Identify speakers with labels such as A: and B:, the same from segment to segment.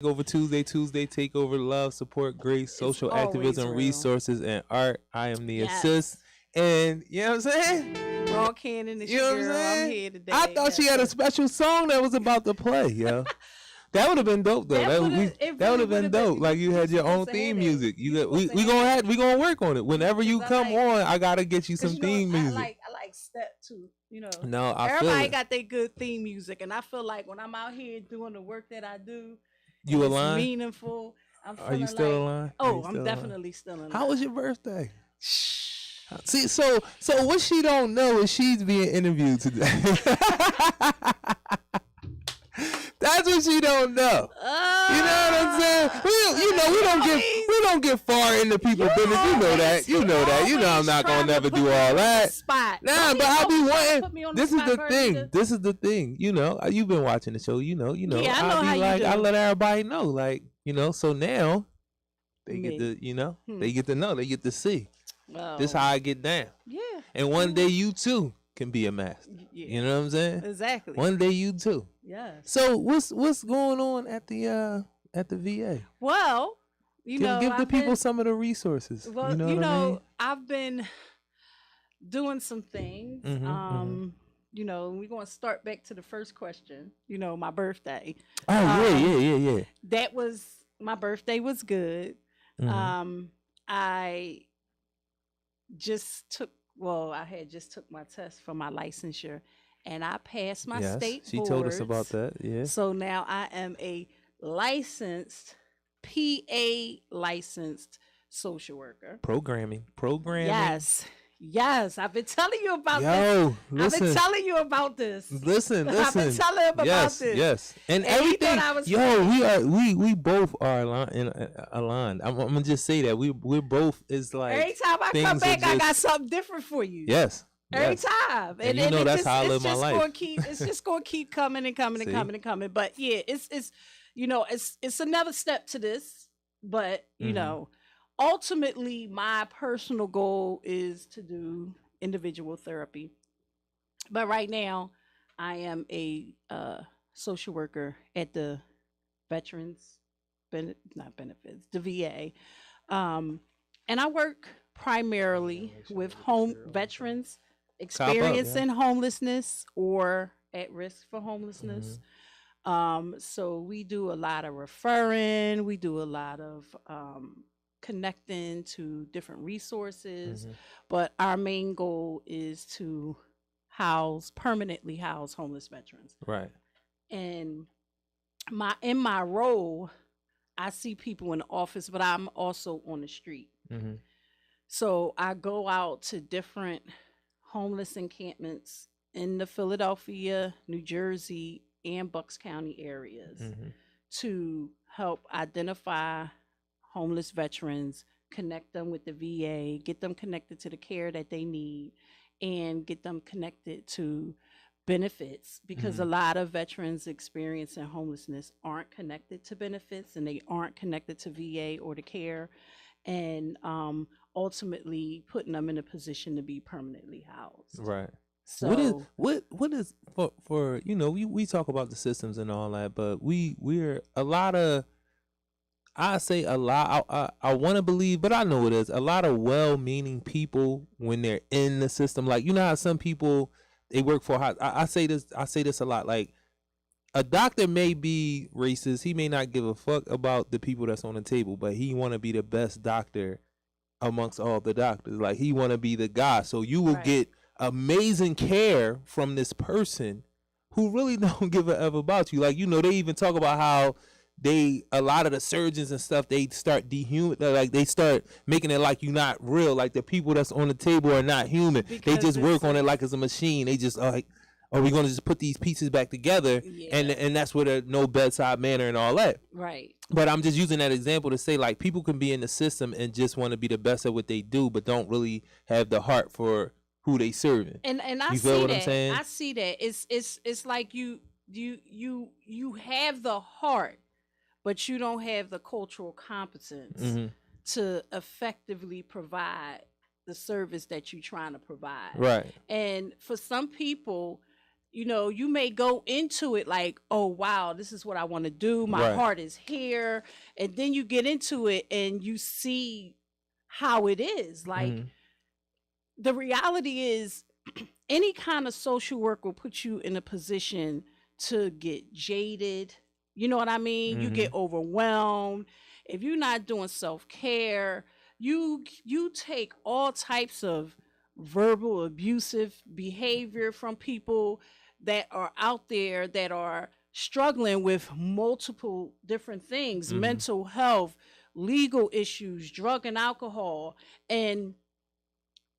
A: Over Tuesday, take over love, support, grace,
B: It's
A: social
B: always
A: activism,
B: real.
A: resources, and art. I am the assist.
B: Yes.
A: And you know what I'm saying?
B: Raw Cannon is
A: You know
B: your
A: what I'm
B: girl. I'm
A: saying?
B: here today.
A: I thought she
B: Yes,
A: had a
B: sir.
A: special song that was about to play, yo. That would have been dope though.
B: That would have. It
A: That would
B: really
A: have
B: would
A: been
B: have
A: dope.
B: been.
A: Like you
B: You
A: had your own
B: supposed to have
A: theme
B: that.
A: music.
B: You
A: We
B: supposed to
A: we
B: have
A: gonna
B: that.
A: we gonna work on it. Whenever
B: Cause
A: you
B: I
A: come
B: like,
A: on, I gotta get you
B: cause
A: some
B: you know
A: theme
B: I
A: music.
B: like step too. You know,
A: No, I feel
B: everybody
A: it.
B: got their good theme music, and I feel like when I'm out here doing the work that I do, and
A: You
B: it's
A: aligned?
B: meaningful, I'm
A: Are you
B: feeling
A: still
B: like,
A: aligned? Are you
B: oh, I'm
A: still aligned?
B: definitely still in
A: How was
B: line.
A: your birthday? See, so what she don't know is she's being interviewed today. That's what she don't know. You know what I'm saying? We don't get far into people's business. You know that. You know that. You know I'm not gonna never do all that.
B: Spot.
A: Nah, but I be
B: Put me
A: wanting.
B: on
A: This is
B: spot,
A: the
B: Birdie,
A: thing. This is the thing. You know, you've been watching the show. You know.
B: Yeah, I know
A: I
B: how
A: be
B: you
A: like, I
B: do.
A: let everybody know, like, so now they get
B: Me.
A: to, they get to know, they get to see. This how
B: Oh,
A: I get down.
B: yeah.
A: And one day you too can be a master.
B: Yeah.
A: You know what I'm saying?
B: Exactly.
A: One day you too.
B: Yes.
A: So what's going on at the VA?
B: Well,
A: Give the
B: I've
A: people
B: been.
A: some of the resources.
B: Well,
A: You know what I mean?
B: I've been doing some things.
A: Mm-hmm.
B: We're going to start back to the first question. My birthday.
A: Oh
B: Um,
A: yeah.
B: that was my birthday was good.
A: Mm-hmm.
B: I just took. Well, I had just took my test for my licensure, and I passed my
A: Yes,
B: state
A: she told us about
B: boards.
A: that. Yeah.
B: So now I am a licensed PA licensed social worker.
A: Programming.
B: Yes. Yes. I've been telling you about this.
A: Yo,
B: I've been
A: listen.
B: telling you about this.
A: Listen.
B: I've been telling him about
A: Yes,
B: this.
A: yes. And
B: And he
A: everything.
B: thought I was
A: Yo,
B: crazy.
A: we both are aligned. I'm gonna just say that we're both is
B: Every
A: like
B: time I come
A: things are
B: back, I got
A: just
B: something different for you.
A: yes.
B: Every
A: Yes.
B: time.
A: And
B: And
A: you know
B: it
A: that's
B: just
A: how I
B: it's
A: live my
B: just
A: life.
B: gonna keep coming and coming and
A: See?
B: coming and coming. But yeah, it's it's another step to this. But
A: Mm-hmm.
B: ultimately my personal goal is to do individual therapy. But right now I am a social worker at the veterans not benefits, the VA. Um, and I work primarily with home veterans
A: Cop up, yeah.
B: experiencing homelessness or at risk for
A: Mm-hmm.
B: homelessness. So we do a lot of referring, we do a lot of connecting to different resources,
A: Mm-hmm.
B: but our main goal is to permanently house homeless veterans.
A: Right.
B: And in my role, I see people in the office, but I'm also on the street.
A: Mm-hmm.
B: So I go out to different homeless encampments in the Philadelphia, New Jersey, and Bucks County areas
A: Mm-hmm.
B: to help identify homeless veterans, connect them with the VA, get them connected to the care that they need, and get them connected to benefits because a
A: Mm-hmm.
B: lot of veterans experiencing homelessness aren't connected to benefits and they aren't connected to VA or to care, and ultimately putting them in a position to be permanently housed.
A: Right.
B: So
A: What is for we talk about the systems and all that, but we're a lot of I say a lot. I want to believe, but I know it is a lot of well-meaning people when they're in the system. Like how some people they work for. I say this. I say this a lot. Like a doctor may be racist. He may not give a fuck about the people that's on the table, but he want to be the best doctor amongst all the doctors. Like he want to be the guy. So you will
B: right,
A: get amazing care from this person who really don't give a f about you. Like they even talk about how a lot of the surgeons and stuff, they start like they start making it like you're not real, like the people that's on the table are not human. They
B: because
A: just work
B: it's
A: on it like it's a machine. They just like, are we gonna just put these pieces back together, and
B: yeah,
A: that's with a no bedside manner and all that.
B: right.
A: But I'm just using that example to say like people can be in the system and just want to be the best at what they do, but don't really have the heart for who they serving.
B: And I
A: You feel
B: see
A: what I'm
B: that.
A: saying?
B: I see that. It's like you have the heart, but you don't have the cultural competence
A: Hmm.
B: to effectively provide the service that you're trying to provide.
A: Right.
B: And for some people, you may go into it like, oh wow, this is what I want to do. My
A: Right.
B: heart is here. And then you get into it and you see how it is. Like,
A: Mhm.
B: the reality is any kind of social work will put you in a position to get jaded. You know what I mean? You get
A: Mhm.
B: overwhelmed. If you're not doing self-care, you take all types of verbal abusive behavior from people that are out there that are struggling with multiple different things,
A: Mhm.
B: mental health, legal issues, drug and alcohol, and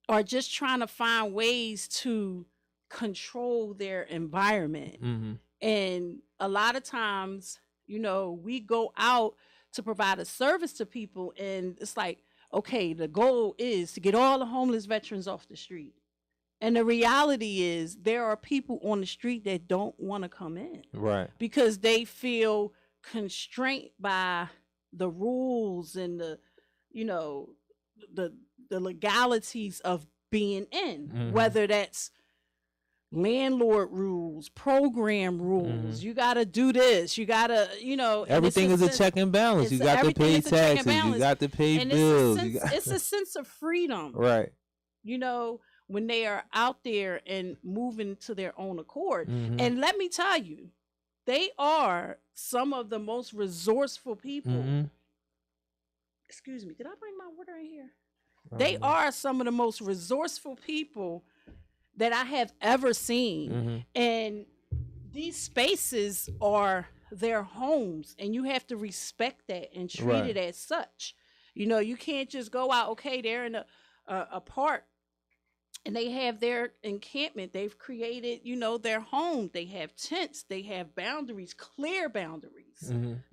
B: are just trying to find ways to control their environment.
A: Mhm.
B: And a lot of times, we go out to provide a service to people, and it's like, okay, the goal is to get all the homeless veterans off the street. And the reality is, there are people on the street that don't want to come in
A: Right.
B: because they feel constrained by the rules and you know, the the legalities of being in,
A: Mhm.
B: whether that's landlord rules, program rules.
A: Mhm.
B: You got to do this. You got to, and it's
A: Everything
B: a
A: is a
B: sense.
A: check and balance. You
B: It's
A: got to
B: everything
A: pay
B: is a check and
A: taxes. You
B: balance,
A: got to pay
B: and it's a
A: bills. You
B: sense.
A: got
B: It's a sense of freedom.
A: right.
B: You know, when they are out there and moving to their own accord.
A: Mhm.
B: And let me tell you, they are some of the most resourceful people.
A: Mhm.
B: Excuse me, did I bring my water in here?
A: I
B: They
A: don't know.
B: are some of the most resourceful people that I have ever seen.
A: Mhm.
B: And these spaces are their homes, and you have to respect that and treat
A: Right.
B: it as such. You can't just go out, okay, they're in a park and they have their encampment. They've created, their home. They have tents, they have boundaries, clear boundaries.
A: Mhm.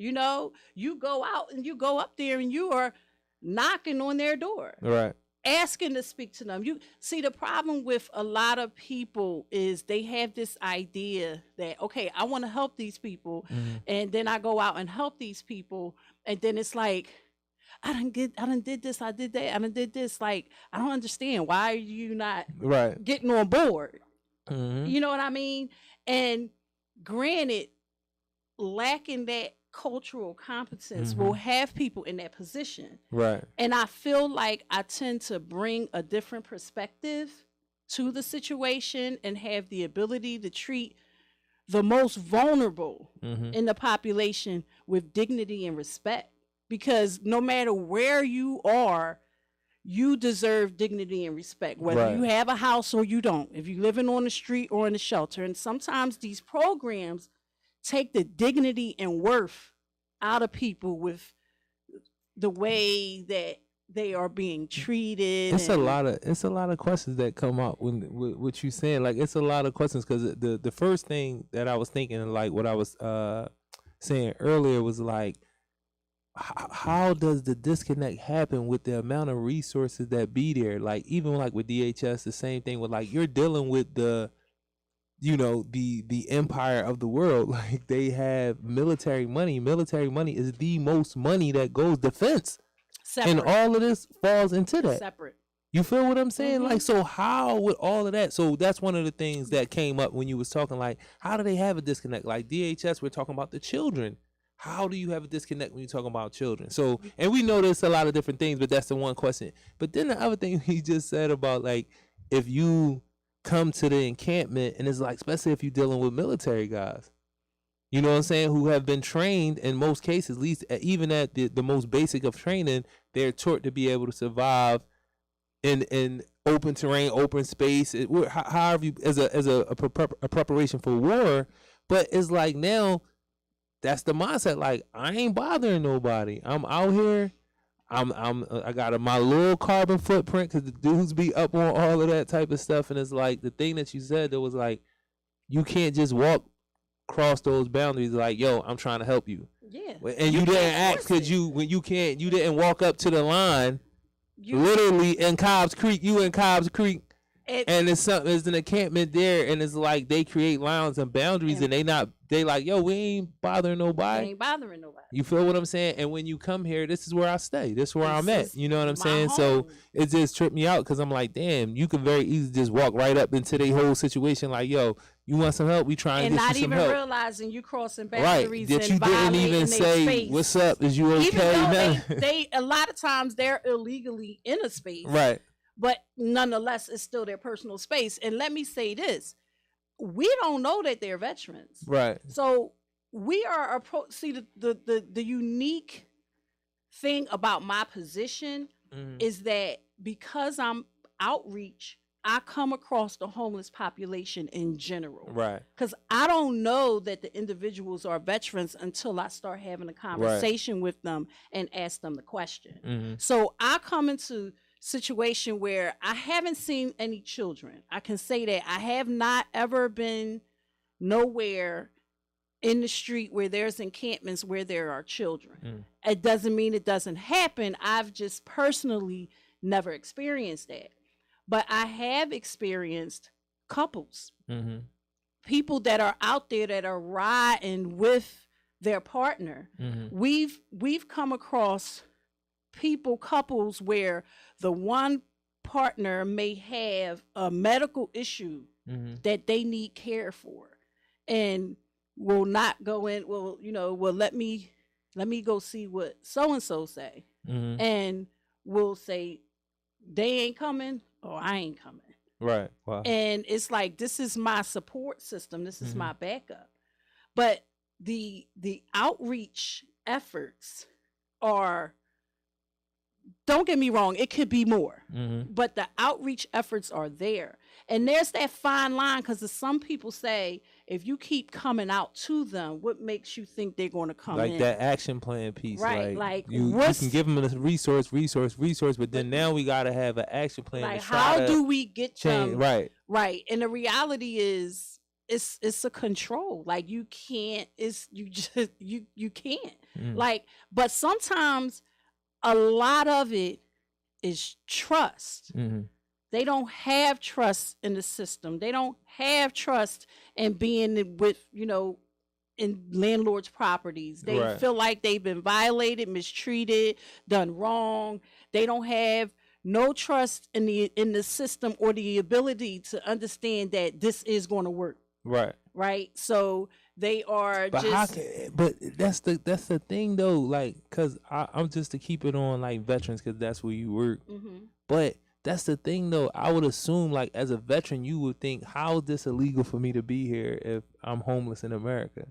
B: You go out and you go up there and you are knocking on their door,
A: Right.
B: asking to speak to them. You see, the problem with a lot of people is they have this idea that, okay, I want to help these people,
A: Mhm.
B: and then I go out and help these people, and then it's like, I done did this, I did that, I done did this. Like, I don't understand, why are you not
A: Right.
B: getting on board?
A: Mhm.
B: You know what I mean? And granted, lacking that cultural competence will
A: Mhm.
B: have people in that position.
A: Right.
B: And I feel like I tend to bring a different perspective to the situation and have the ability to treat the most vulnerable
A: Mhm.
B: in the population with dignity and respect. Because no matter where you are, you deserve dignity and respect, whether you
A: Right.
B: have a house or you don't, if you're living on the street or in a shelter. And sometimes these programs take the dignity and worth out of people with the way that they are being treated. And
A: It's a lot of questions that come up when with what you saying. Like it's a lot of questions because the first thing that I was thinking, like what I was saying earlier, was like how does the disconnect happen with the amount of resources that be there? Like even like with DHS, the same thing with like you're dealing with the the empire of the world. Like they have military money. Military money is the most money that goes defense, and
B: separate,
A: all of this falls into that.
B: separate.
A: You feel what I'm saying?
B: Mm-hmm.
A: Like, so how with all of that? So that's one of the things that came up when you was talking. Like, how do they have a disconnect? Like DHS, we're talking about the children. How do you have a disconnect when you're talking about children? So, and we know there's a lot of different things, but that's the one question. But then the other thing he just said about like, if you come to the encampment and it's like, especially if you're dealing with military guys, you know what I'm saying, who have been trained in most cases, at least even at the most basic of training, they're taught to be able to survive in open terrain, open space, however you, as a preparation for war. But it's like now that's the mindset. Like I ain't bothering nobody. I'm out here. I got my little carbon footprint because the dudes be up on all of that type of stuff. And it's like the thing that you said that was like you can't just walk across those boundaries. Like yo, I'm trying to help you.
B: Yeah.
A: And you didn't ask because you didn't walk up to the line. Literally in Cobb's Creek, you in Cobb's Creek, and it's something. There's an encampment there, and it's like they create lines and boundaries, and they like, yo, we ain't bothering nobody.
B: Ain't bothering nobody.
A: You feel what I'm saying? And when you come here, this is where I stay. This is where I'm at. You know what I'm saying?
B: Home.
A: So it just tripped me out because I'm like, damn, you can very easily just walk right up into their whole situation. Like, yo, You want some help? We try and
B: and
A: get you
B: not
A: some
B: even
A: help.
B: realizing you crossing
A: Right.
B: boundaries
A: That
B: and
A: you didn't
B: violating
A: even
B: their
A: say,
B: space.
A: "What's up? Is you
B: Even
A: okay?"
B: though
A: Nothing.
B: they a lot of times they're illegally in a space,
A: Right.
B: but nonetheless it's still their personal space. And let me say this: we don't know that they're veterans,
A: Right.
B: so we are see the unique thing about my position is that because I'm outreach, I come across the homeless population in general.
A: Right.
B: Because I don't know that the individuals are veterans until I start having a conversation with them and ask them the question. So I come into situation where I haven't seen any children. I can say that I have not ever been nowhere in the street where there's encampments where there are children. It doesn't mean it doesn't happen. I've just personally never experienced that. But I have experienced couples, people that are out there that are riding with their partner. We've come across couples where the one partner may have a medical issue that they need care for, and will not go in. Well, let me go see what so and so say, and will say they ain't coming or I ain't coming.
A: Right. Wow.
B: And it's like, this is my support system. This is my backup. But the outreach efforts are, don't get me wrong, it could be more, but the outreach efforts are there. And there's that fine line, because some people say, if you keep coming out to them, what makes you think they're going to come
A: like
B: in?
A: that action plan piece,
B: Right,
A: like you can give them a resource, but then now we got to have an action plan.
B: Like,
A: to try
B: how
A: to
B: do we get
A: change?
B: them? Right. And the reality is, it's a control. Like, you can't. You can't. Like, but sometimes a lot of it is trust. They don't have trust in the system. They don't have trust in being with, in landlords' properties. They feel like they've been violated, mistreated, done wrong. They don't have no trust in the system or the ability to understand that this is going to work. Right. So they are
A: but that's the thing though, like, because I'm just to keep it on like veterans, because that's where you work. But that's the thing though, I would assume, like, as a veteran, you would think, how is this illegal for me to be here if I'm homeless in America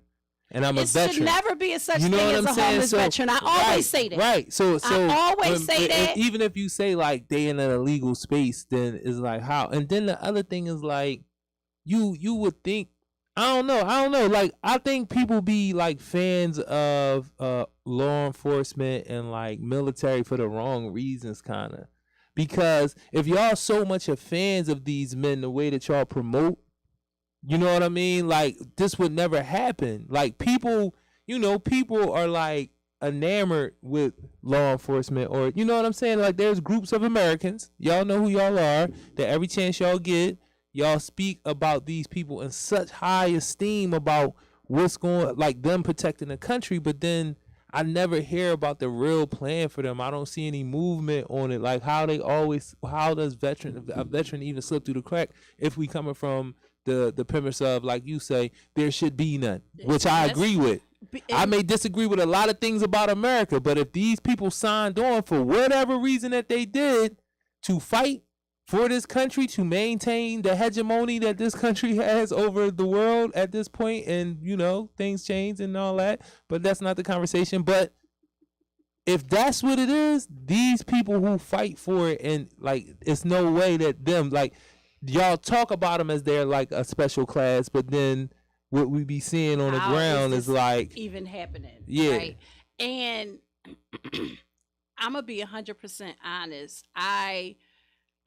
A: and I'm a veteran? It should
B: never be a such thing as a homeless veteran. I always say that.
A: Right. So
B: I always say that.
A: Even if you say like they in an illegal space, then it's like, how? And then the other thing is like, you would think, I don't know. Like, I think people be like fans of law enforcement and like military for the wrong reasons, kind of. Because if y'all so much are fans of these men, the way that y'all promote, you know what I mean? Like, this would never happen. Like, people are like enamored with law enforcement, or, you know what I'm saying? Like, there's groups of Americans, y'all know who y'all are, that every chance y'all get, y'all speak about these people in such high esteem about what's going, like, them protecting the country, but then I never hear about the real plan for them. I don't see any movement on it. Like, how does a veteran even slip through the crack if we coming from the premise of, like you say, there should be none, which I agree with. I may disagree with a lot of things about America, but if these people signed on for whatever reason that they did to fight for this country, to maintain the hegemony that this country has over the world at this point, and things change and all that, but that's not the conversation. But if that's what it is, these people who fight for it, and like, it's no way that them, like, y'all talk about them as they're like a special class, but then what we be seeing on the ground is like
B: even happening.
A: Yeah.
B: Right? And I'm gonna be 100% honest.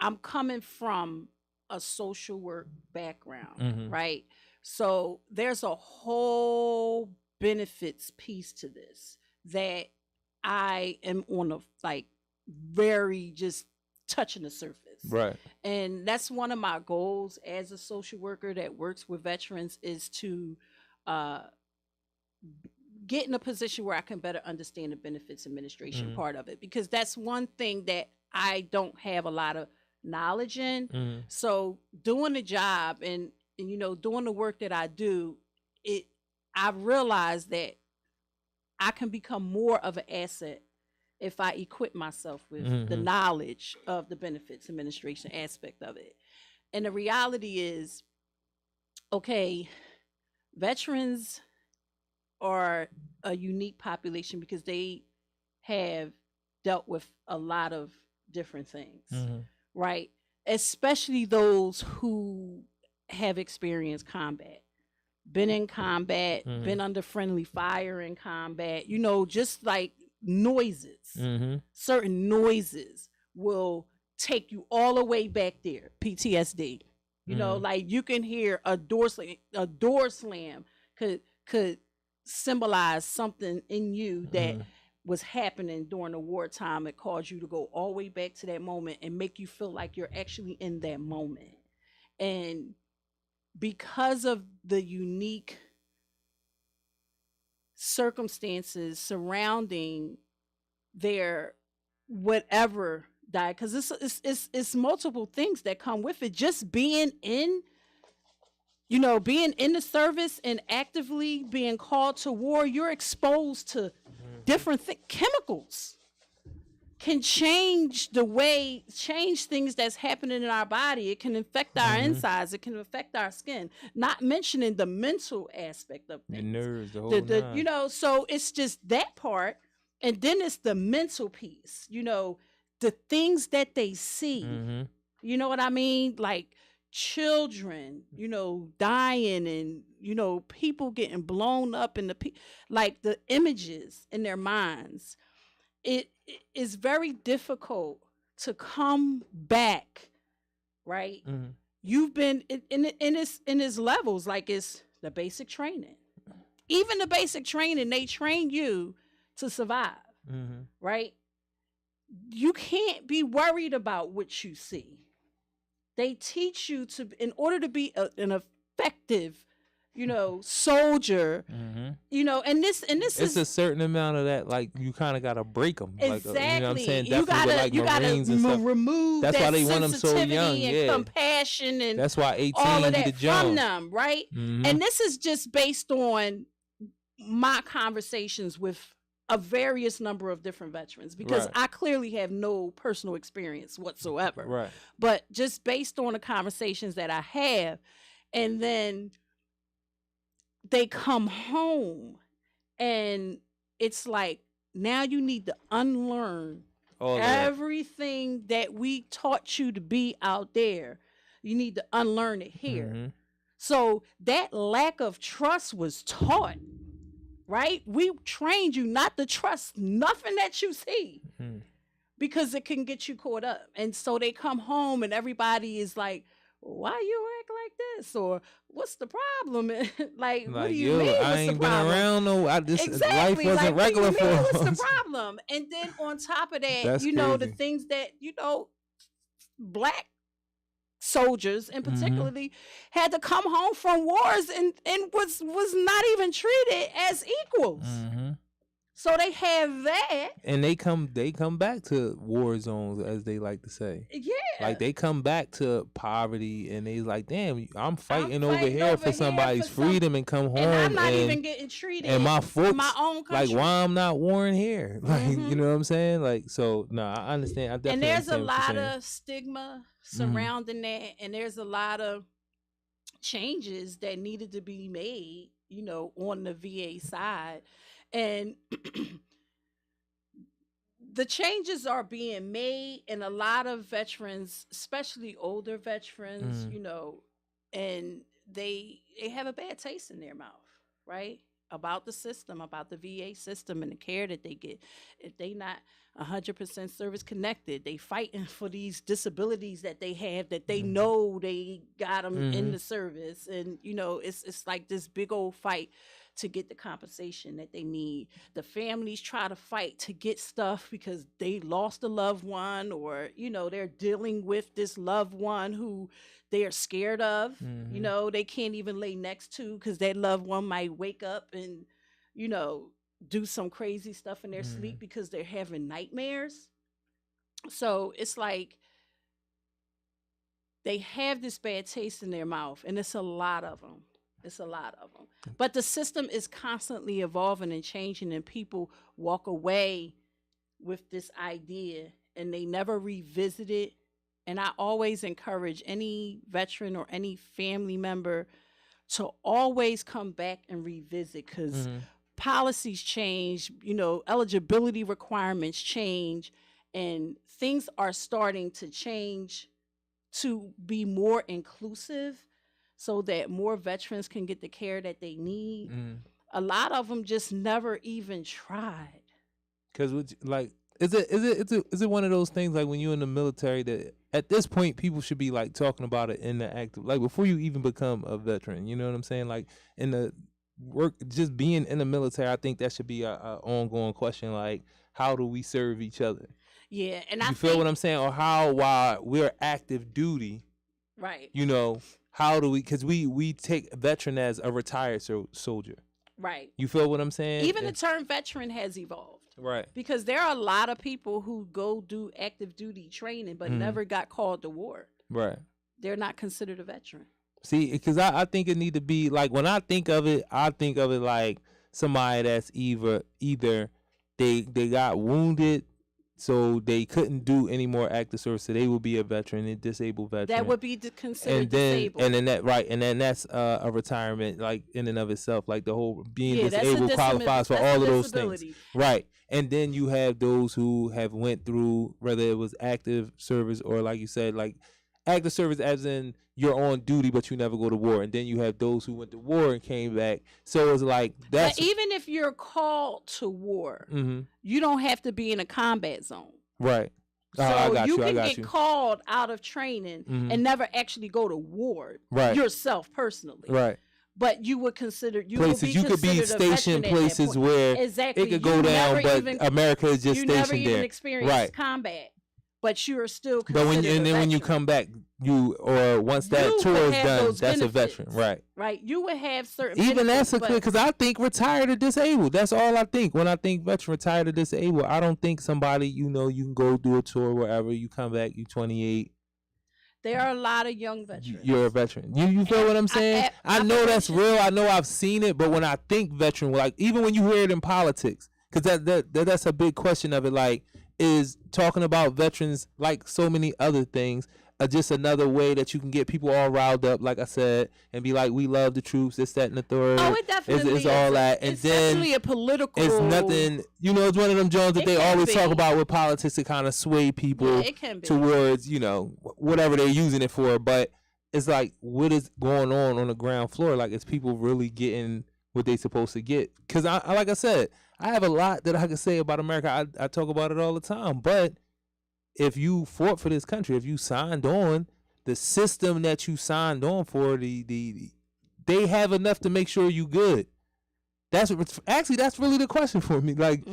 B: I'm coming from a social work background, right? So there's a whole benefits piece to this that I am on a, like, very just touching the surface.
A: Right.
B: And that's one of my goals as a social worker that works with veterans, is to get in a position where I can better understand the benefits administration part of it, because that's one thing that I don't have a lot of knowledge in. So doing the job, and and doing the work that I do, it I realized that I can become more of an asset if I equip myself with the
A: Mm-hmm.
B: knowledge of the benefits administration aspect of it. And the reality is, okay, veterans are a unique population because they have dealt with a lot of different things,
A: Mm-hmm.
B: right? Especially those who have experienced combat, been in combat,
A: Mm-hmm.
B: been under friendly fire in combat, just like noises,
A: Mm-hmm.
B: certain noises will take you all the way back there. PTSD.
A: Mm-hmm.
B: Like you can hear a door slam could symbolize something in you that
A: Mm-hmm.
B: was happening during the wartime. It caused you to go all the way back to that moment and make you feel like you're actually in that moment. And because of the unique circumstances surrounding their whatever diet, because it's multiple things that come with it, just being in the service and actively being called to war, you're exposed to different chemicals can change things that's happening in our body. It can affect our
A: Mm-hmm.
B: insides, it can affect our skin, not mentioning the mental aspect of
A: Your
B: things.
A: nerves, the whole
B: The
A: nine.
B: so it's just that part, and then it's the mental piece, the things that they see.
A: Mm-hmm.
B: You know what I mean? Like children, dying, and people getting blown up in like the images in their minds. It is very difficult to come back, right?
A: Mm-hmm.
B: You've been in its levels, like it's the basic training. Even the basic training, they train you to survive,
A: Mm-hmm.
B: right? You can't be worried about what you see. They teach you in order to be an effective, soldier,
A: Mm-hmm.
B: and this
A: It's
B: is
A: a certain amount of that, like you kind of gotta break them, like you know what I'm
B: exactly.
A: saying.
B: You
A: Definitely with
B: gotta
A: like
B: you gotta
A: Marines and stuff.
B: remove
A: That's why
B: that
A: they want them so young.
B: sensitivity and
A: Yeah,
B: compassion and
A: that's why
B: all
A: 18
B: of
A: be the
B: that from
A: John.
B: them, right?
A: Mm-hmm.
B: And this is just based on my conversations with a various number of different veterans, because
A: Right.
B: I clearly have no personal experience whatsoever.
A: Right.
B: But just based on the conversations that I have, and then they come home, and it's like, now you need to unlearn
A: All of that.
B: everything that we taught you to be out there. You need to unlearn it here.
A: Mm-hmm.
B: So that lack of trust was taught, right? We trained you not to trust nothing that you see,
A: Mm-hmm.
B: because it can get you caught up. And so they come home and everybody is like, why you act like this? Or what's the problem? Like, what do
A: Like
B: you
A: yo,
B: mean?
A: I
B: What's the
A: ain't been
B: problem?
A: around. No, life
B: Exactly.
A: wasn't
B: Like, what do
A: regular
B: you mean?
A: for
B: What's the
A: us.
B: problem? And then on top of that,
A: That's
B: the
A: crazy.
B: things that, black soldiers and
A: Mm-hmm.
B: particularly had to come home from wars and was not even treated as equals.
A: Mm-hmm.
B: So they have that.
A: And they come back to war zones, as they like to say.
B: Yeah.
A: Like they come back to poverty, and they like, damn, I'm fighting over
B: fighting
A: here
B: over
A: for
B: here
A: somebody's
B: for some-
A: freedom, and come home,
B: And I'm not even getting treated
A: and my
B: in
A: folks,
B: my own country.
A: like, why I'm not warring here? Like,
B: Mhm.
A: you know what I'm saying? Like, so no, I understand. I definitely
B: And there's a
A: understand what you're
B: lot
A: saying.
B: of stigma surrounding that, and there's a lot of changes that needed to be made, on the VA side. And the changes are being made, and a lot of veterans, especially older veterans, and they have a bad taste in their mouth, right? About the system, about the VA system and the care that they get. If they not 100% service connected, they fighting for these disabilities that they have, that they know they got them in the service. And, it's like this big old fight to get the compensation that they need. The families try to fight to get stuff because they lost a loved one, or, they're dealing with this loved one who they are scared of. They can't even lay next to, because that loved one might wake up and, do some crazy stuff in their sleep because they're having nightmares. So it's like they have this bad taste in their mouth, and it's a lot of them. It's a lot of them. But the system is constantly evolving and changing, and people walk away with this idea and they never revisit it. And I always encourage any veteran or any family member to always come back and revisit, because policies change, eligibility requirements change, and things are starting to change to be more inclusive so that more veterans can get the care that they need. A lot of them just never even tried.
A: Because like, is it one of those things like when you're in the military that at this point people should be like talking about it in the active, like before you even become a veteran, you know what I'm saying? Like in the work, just being in the military, I think that should be a ongoing question. Like, how do we serve each other?
B: Yeah, and
A: you feel what I'm saying? Or how, while we're active duty,
B: right?
A: How do we? Because we take veteran as a retired soldier,
B: right?
A: You feel what I'm saying?
B: Even the term veteran has evolved.
A: Right.
B: Because there are a lot of people who go do active duty training but never got called to war.
A: Right.
B: They're not considered a veteran.
A: See, because I think it need to be like, when I think of it like somebody that's either they got wounded, so they couldn't do any more active service, so they will be a veteran, a disabled veteran.
B: That would be considered disabled.
A: And then that's a retirement, like in and of itself, like the whole being disabled qualifies for all of those things. Right. And then you have those who have went through, whether it was active service or, like you said, like active service as in you're on duty but you never go to war. And then you have those who went to war and came back. So it's like that's.
B: But even if you're called to war, you don't have to be in a combat zone.
A: Right.
B: So I got you can get called out of training and never actually go to war yourself personally.
A: Right.
B: But you would consider
A: places you could be stationed places where it could go down, but America is just stationed there. You never even
B: experienced combat, but you are still considered
A: but then when you come back, once that tour is done, that's a veteran, right?
B: Right. You would have certain
A: even that's a because I think retired or disabled. That's all I think when I think veteran, retired or disabled. I don't think somebody you can go do a tour wherever you come back. You 28.
B: There are a lot of young veterans.
A: You're a veteran. You feel what I'm saying? I know that's real. I know I've seen it. But when I think veteran, like even when you hear it in politics, because that's a big question of it, like is talking about veterans like so many other things just another way that you can get people all riled up, like I said, and be like, we love the troops, this, that, and the third.
B: Oh, it definitely
A: is. It's all that. And
B: it's
A: then
B: definitely a political.
A: It's nothing, it's one of them Jones that they always talk about with politics to kind of sway people towards, whatever they're using it for. But it's like, what is going on the ground floor? Like, is people really getting what they supposed to get? Because, like I said, I have a lot that I could say about America. I talk about it all the time. But if you fought for this country, if you signed on, the system that you signed on for, they have enough to make sure you good. That's really the question for me. Like,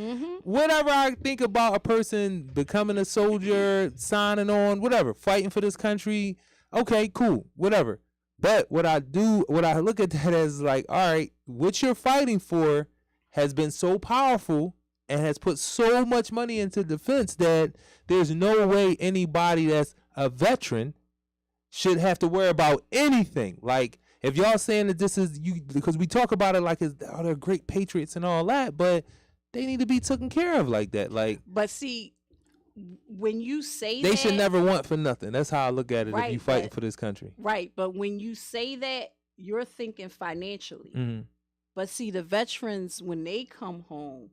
A: whatever I think about a person becoming a soldier, signing on, whatever, fighting for this country, okay, cool, whatever. But what I look at that as like, all right, what you're fighting for has been so powerful and has put so much money into defense that there's no way anybody that's a veteran should have to worry about anything. Like, if y'all saying that this is you, because we talk about it like they're great patriots and all that, but they need to be taken care of like that. Like,
B: but see, when you say
A: they should never want for nothing. That's how I look at it. If you fighting for this country,
B: right? But when you say that, you're thinking financially. But see, the veterans, when they come home,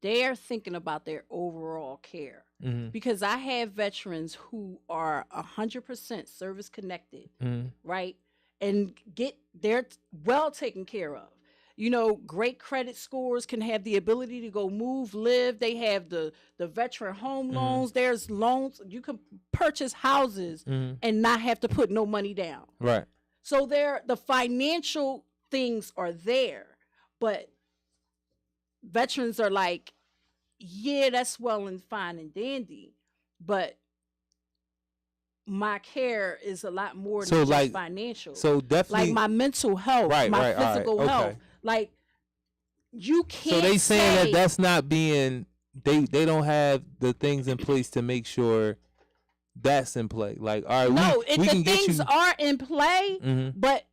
B: they are thinking about their overall care. Because I have veterans who are 100% service connected, right? And they're well taken care of. Great credit scores, can have the ability to go move, live. They have the veteran home loans. There's loans. You can purchase houses and not have to put no money down.
A: Right.
B: So the financial things are there. But veterans are like, yeah, that's well and fine and dandy, but my care is a lot more than just financial.
A: So definitely,
B: like my mental health, my physical health. Like, you can't.
A: So they saying that's not being. They don't have the things in place to make sure that's in play. Like, all right,
B: No,
A: we
B: the
A: can get
B: things
A: you.
B: are in play,
A: Mm-hmm.
B: but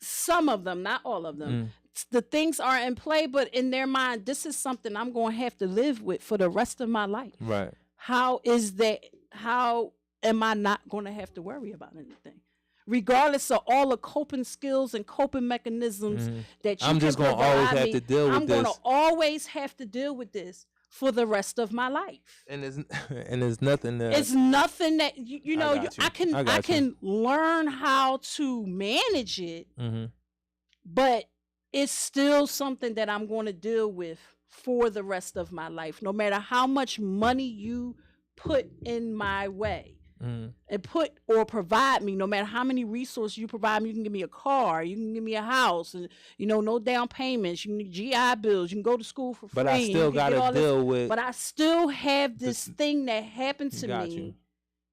B: some of them, not all of them. The things are in play, but in their mind, this is something I'm going to have to live with for the rest of my life.
A: Right.
B: How is that? How am I not going to have to worry about anything? Regardless of all the coping skills and coping mechanisms that you
A: I'm just
B: going to
A: always have to deal with
B: I'm
A: this.
B: going to always have to deal with this for the rest of my life.
A: And there's nothing that
B: it's nothing that you know I
A: got
B: can learn how to manage it, but it's still something that I'm going to deal with for the rest of my life, no matter how much money you put in my way. And put or provide me, no matter how many resources you provide me. You can give me a car, you can give me a house, and no down payments, you can GI bills, you can go to school for free.
A: But I still gotta deal with.
B: But I still have this thing that happened to me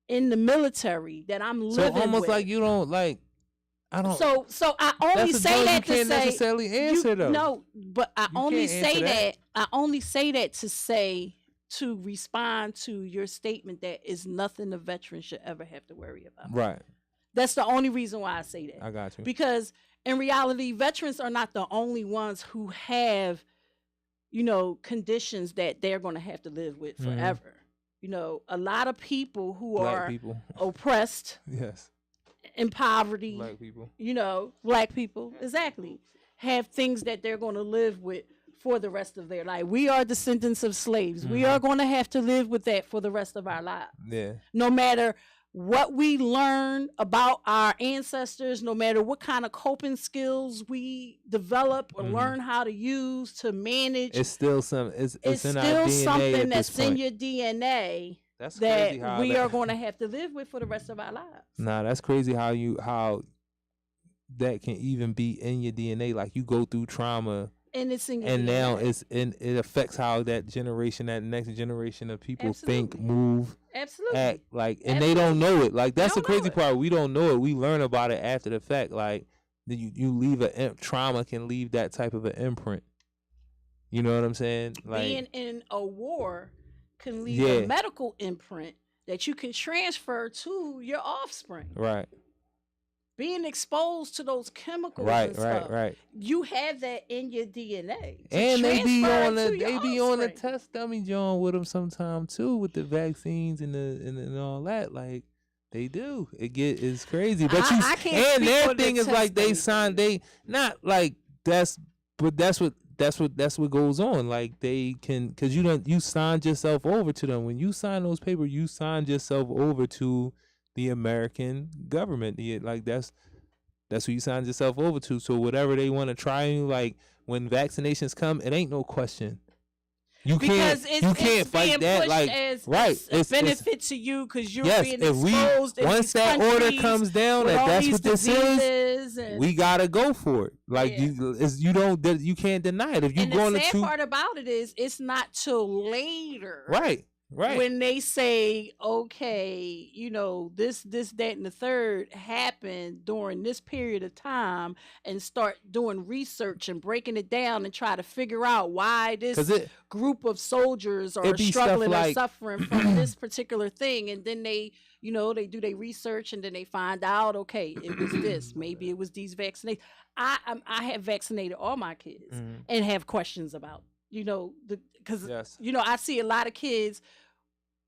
B: in the military that I'm living
A: So almost
B: with.
A: like you don't like. I don't.
B: So I only say that to say.
A: You can't necessarily answer though.
B: No, but I only say that. I only say that to say, to respond to your statement that is nothing a veteran should ever have to worry about.
A: Right.
B: That's the only reason why I say that.
A: I got you.
B: Because in reality, veterans are not the only ones who have, conditions that they're going to have to live with forever. A lot of people who are oppressed.
A: Yes.
B: In poverty.
A: Black people.
B: Black people. Exactly. Have things that they're going to live with for the rest of their life. We are descendants of slaves. We are going to have to live with that for the rest of our lives.
A: Yeah.
B: No matter what we learn about our ancestors, no matter what kind of coping skills we develop or learn how to use to manage,
A: it's still something. It's in
B: still
A: our DNA
B: something that's
A: in
B: your DNA.
A: That's
B: that
A: crazy how
B: we are going to have to live with for the rest of our lives.
A: Nah, that's crazy how that can even be in your DNA. Like, you go through trauma.
B: And it's in your
A: and
B: DNA.
A: Now it affects how that next generation of people think, move, act, like, and they don't know it. Like, that's the crazy part. We don't know it. We learn about it after the fact. Like, you leave trauma can leave that type of an imprint. You know what I'm saying? Like,
B: being in a war can leave a medical imprint that you can transfer to your offspring.
A: Right.
B: Being exposed to those chemicals and stuff. Right. You have that in your DNA.
A: And they be on the test dummy John with them sometime too, with the vaccines and all that. Like, they do. It's crazy. But
B: I can't.
A: And their thing is like they signed. They not like that's. But that's what goes on. Like, they can, because you signed yourself over to them. When you sign those papers, you signed yourself over to the American government. Like, that's who you signed yourself over to. So whatever they want to try you, like, when vaccinations come, it ain't no question. You can't fight that. Like,
B: it's benefit to you because you're being exposed.
A: Once that order comes down, that's what this is. We gotta go for it. Like, you can't deny it. If you going to,
B: the sad part about it is, it's not till later.
A: Right.
B: When they say, okay, this, that, and the third happened during this period of time, and start doing research and breaking it down and try to figure out why this group of soldiers are struggling or suffering from this particular thing. And then they do their research, and then they find out, okay, it was this. Maybe it was these vaccinations. I have vaccinated all my kids and have questions about, because I see a lot of kids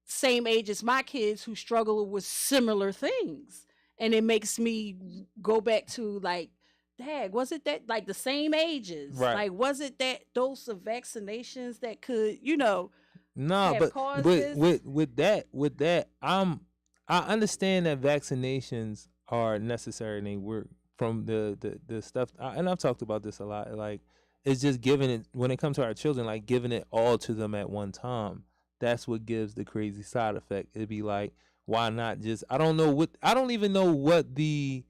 B: same age as my kids who struggle with similar things, and it makes me go back to, like, dang, was it that, like, the same ages?
A: Right.
B: Like, was it that dose of vaccinations that could,
A: but with that, I understand that vaccinations are necessary and they work from the stuff, and I've talked about this a lot. Like, it's just giving it, when it comes to our children, like, giving it all to them at one time. That's what gives the crazy side effect. It'd be like, why not just, I don't even know what the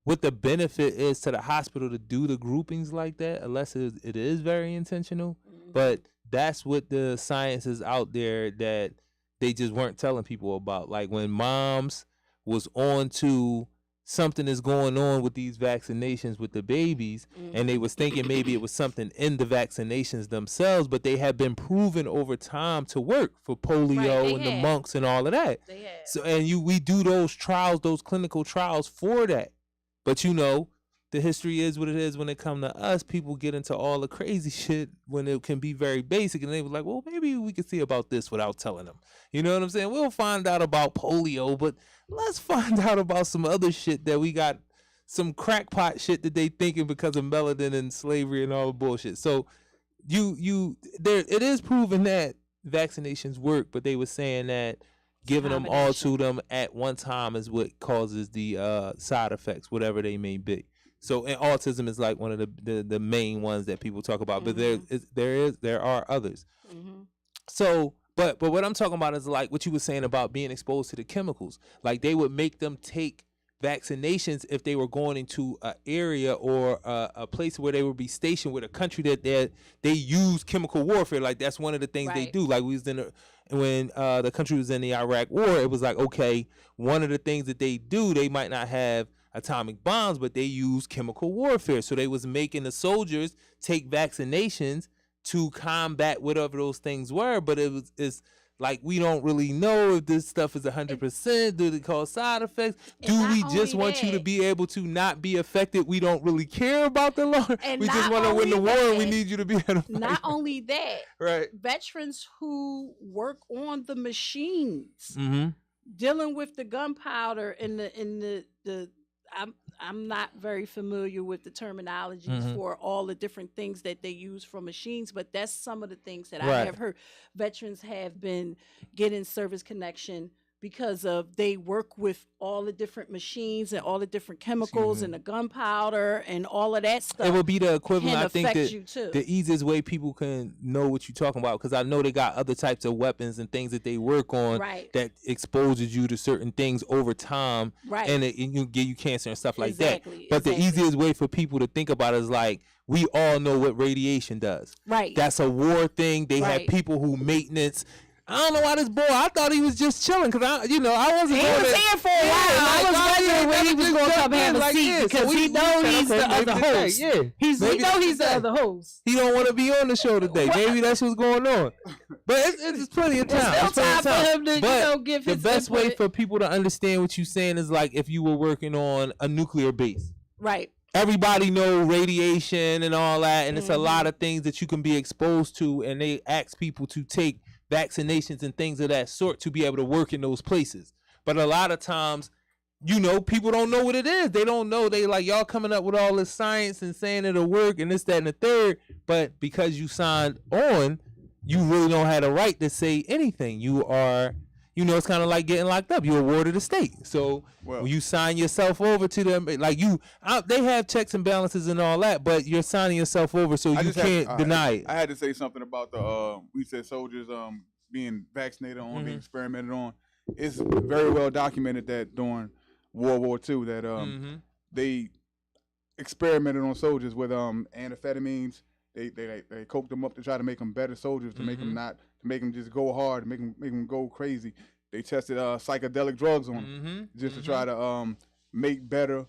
A: benefit is to the hospital to do the groupings like that, unless it is very intentional. But that's what the science is out there that they just weren't telling people about. Like, when moms was on to something is going on with these vaccinations with the babies, and they was thinking maybe it was something in the vaccinations themselves, but they have been proven over time to work for polio and the mumps and all of that.
B: They have.
A: So we do those trials, those clinical trials for that. But the history is what it is. When it come to us, people get into all the crazy shit when it can be very basic, and they were like, well, maybe we can see about this without telling them. You know what I'm saying? We'll find out about polio, but let's find out about some other shit that we got, some crackpot shit that they thinking because of melanin and slavery and all the bullshit. So it is proven that vaccinations work, but they were saying that giving them all to them at one time is what causes the side effects, whatever they may be. So, and autism is like one of the main ones that people talk about, but there are others. So, but what I'm talking about is like what you were saying about being exposed to the chemicals. Like they would make them take vaccinations if they were going into an area or a place where they would be stationed with a country that they use chemical warfare. Like that's one of the things they do. Like we was when the country was in the Iraq War, it was like, okay, one of the things that they do, they might not have atomic bombs, but they use chemical warfare. So they was making the soldiers take vaccinations to combat whatever those things were. But it's like we don't really know if this stuff is 100%. Do they cause side effects? Do we just want you to be able to not be affected? We don't really care about the law. We just want to win the war, and we need you to be able to fight.
B: Not only that,
A: right?
B: Veterans who work on the machines, dealing with the gunpowder and the I'm not very familiar with the terminologies for all the different things that they use for machines, but that's some of the things that I have heard. Veterans have been getting service connection because of they work with all the different machines and all the different chemicals and the gunpowder and all of that stuff.
A: It would be the equivalent,
B: I
A: think, the easiest way people can know what you're talking about, because I know they got other types of weapons and things that they work on that exposes you to certain things over time, and it give you cancer and stuff like that. But the easiest way for people to think about it is like, we all know what radiation does. Right. That's a war thing. They have people who maintenance. I don't know why this boy, I thought he was just chilling, because I wasn't. He was
B: here for a while. I was wondering when he was going to come have a seat, because he knows he's the other host. We know he's the other host.
A: He don't want to be on the show today. Maybe that's what's going on. But it's plenty of time.
B: It's still time for him to give his
A: the best way for people to understand what you're saying is like if you were working on a nuclear base.
B: Right.
A: Everybody know radiation and all that, and it's a lot of things that you can be exposed to, and they ask people to take vaccinations and things of that sort to be able to work in those places. But a lot of times, people don't know what it is. They don't know. They like, y'all coming up with all this science and saying it'll work and this, that, and the third. But because you signed on, you really don't have the right to say anything. You are, it's kind of like getting locked up. You're a ward of the state. So when you sign yourself over to them, like they have checks and balances and all that, but you're signing yourself over, so you can't deny it.
C: I had to say something about we said soldiers being vaccinated on, being experimented on. It's very well documented that during World War II that they experimented on soldiers with amphetamines. They coked them up to try to make them better soldiers, to make them just go hard, make them go crazy. They tested psychedelic drugs on them just to try to make better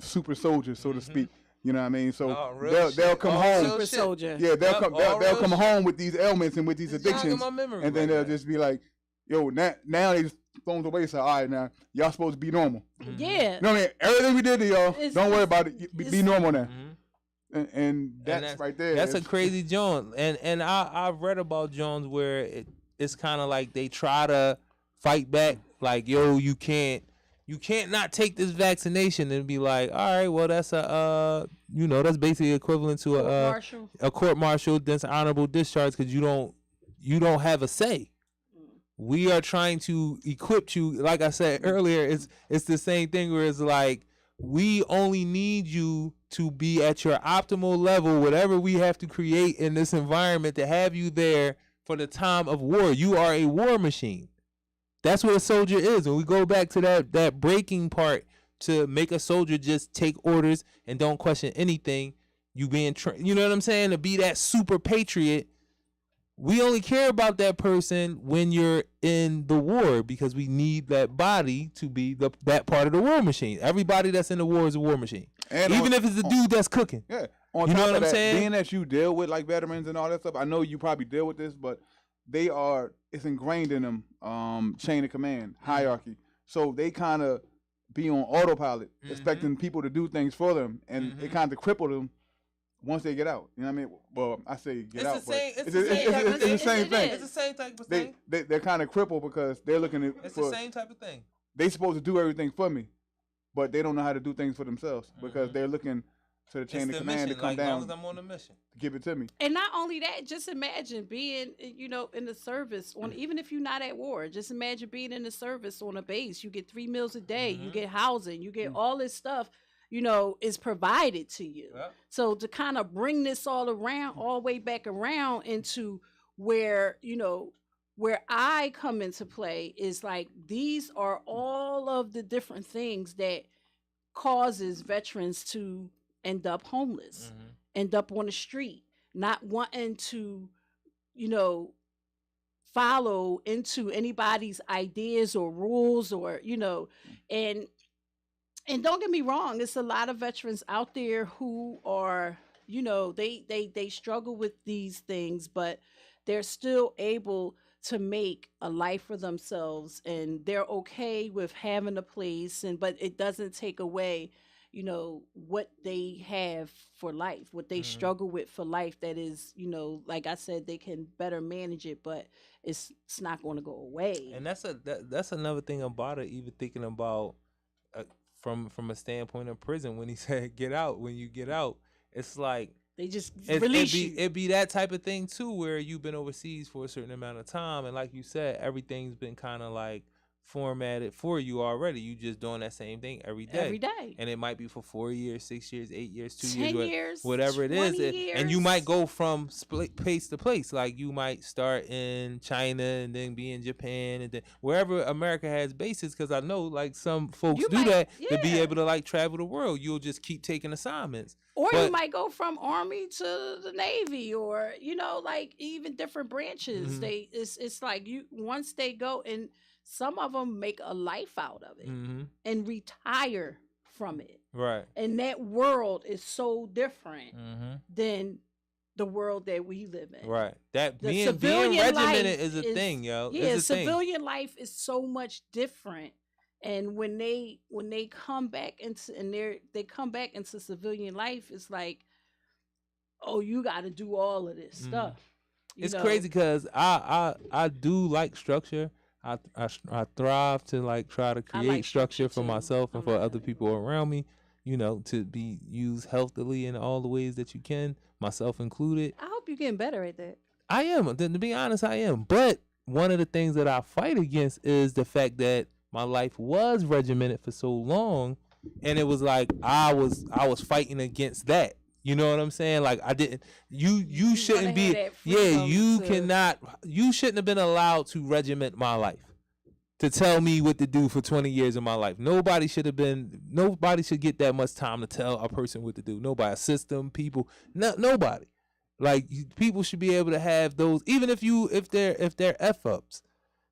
C: super soldiers, so to speak. You know what I mean? So they'll come home.
B: Super soldier.
C: Yeah, they'll come home with these ailments and with these addictions, and then they'll just be like, "Yo, now they just throw them away." Say, "All right, now y'all supposed to be normal."
B: Yeah.
C: You know what I mean? Everything we did to y'all, don't worry about it. Be normal now. And that's right there.
A: That's a crazy Jones. And I've read about Jones where it's kind of like they try to fight back. Like, yo, you can't not take this vaccination, and be like, all right, well, that's that's basically equivalent to a court martial, dishonorable discharge, because you don't have a say. We are trying to equip you. Like I said earlier, it's the same thing where it's like, we only need you to be at your optimal level, whatever we have to create in this environment to have you there for the time of war. You are a war machine. That's what a soldier is. When we go back to that breaking part, to make a soldier just take orders and don't question anything, you being you know what I'm saying? To be that super patriot, we only care about that person when you're in the war because we need that body to be that part of the war machine. Everybody that's in the war is a war machine, and even if it's the dude that's cooking.
C: Yeah,
A: you know what I'm saying?
C: Being that you deal with like veterans and all that stuff, I know you probably deal with this, but it's ingrained in them chain of command hierarchy, so they kind of be on autopilot, expecting people to do things for them, and it kind of cripple them once they get out. You know what I mean? Well, I say get out, but it's the same thing.
A: It's the same type of thing.
C: They're kind of crippled because they're looking at.
A: It's the same type of thing.
C: They supposed to do everything for me, but they don't know how to do things for themselves because they're looking to the chain of command to come down.
A: As long as I'm on a mission,
C: give it to me.
B: And not only that, just imagine being, in the service even if you're not at war, just imagine being in the service on a base. You get 3 meals a day, you get housing, you get all this stuff, is provided to you. Yep. So to kind of bring this all the way back around into where, where I come into play is like, these are all of the different things that causes veterans to end up homeless, end up on the street, not wanting to, follow into anybody's ideas or rules or, and don't get me wrong, it's a lot of veterans out there who are, they struggle with these things, but they're still able to make a life for themselves, and they're okay with having a place, but it doesn't take away what they have for life, what they struggle with for life. That is, like I said, they can better manage it, but it's not going to go away.
A: And that's another thing about it. Even thinking about from a standpoint of prison, when he said get out, when you get out, it's like
B: they just release you.
A: It'd be that type of thing too, where you've been overseas for a certain amount of time, and like you said, everything's been kind of like formatted for you already. You just doing that same thing every day, and it might be for 4 years, 6 years, 8 years, 2 years, whatever it is, and you might go from place to place. Like you might start in China and then be in Japan and then wherever America has bases, because I know like some folks that to be able to like travel the world. You'll just keep taking assignments.
B: Or you might go from Army to the Navy, or like even different branches. It's like once they go, and some of them make a life out of it and retire from it.
A: Right.
B: And that world is so different than the world that we live in.
A: Right. That being regimented is a thing, yo.
B: Yeah, civilian life is so much different. And when they come back into civilian life, it's like, oh, you got to do all of this stuff.
A: It's crazy because I do like structure. I thrive to like try to create structure for myself and for other people around me. To be used healthily in all the ways that you can, myself included.
B: I hope you're getting better at that.
A: I am. To be honest, I am. But one of the things that I fight against is the fact that my life was regimented for so long, and it was like I was fighting against that. You know what I'm saying? Like I didn't. You shouldn't be. Yeah, you shouldn't have been allowed to regiment my life, to tell me what to do for 20 years of my life. Nobody should get that much time to tell a person what to do. Nobody, system, people, nobody. Like people should be able to have those, even if they're F ups.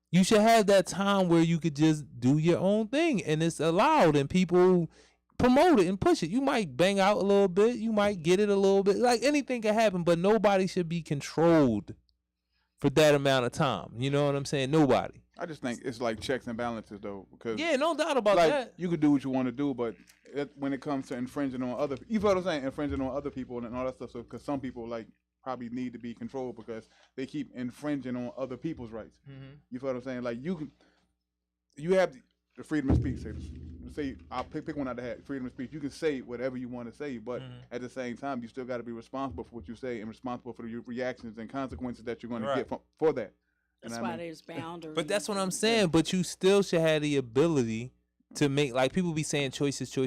A: You should have that time where you could just do your own thing, and it's allowed, and people promote it and push it. You might bang out a little bit, you might get it a little bit, like anything can happen, but nobody should be controlled for that amount of time. You know what I'm saying? Nobody.
C: I just think it's like checks and balances, though, because
A: no doubt about that.
C: You could do what you want to do, but when it comes to infringing on other, you know what I'm saying, infringing on other people and all that stuff. So, because some people probably need to be controlled because they keep infringing on other people's rights. You feel what I'm saying? Like you have the freedom of speech. Say I'll pick one out of the hat. Freedom of speech. You can say whatever you want to say, but at the same time, you still got to be responsible for what you say and responsible for your reactions and consequences that you're going to get for that.
B: That's why there's boundaries.
A: But that's what I'm saying. But you still should have the ability to make, like, people be saying choices.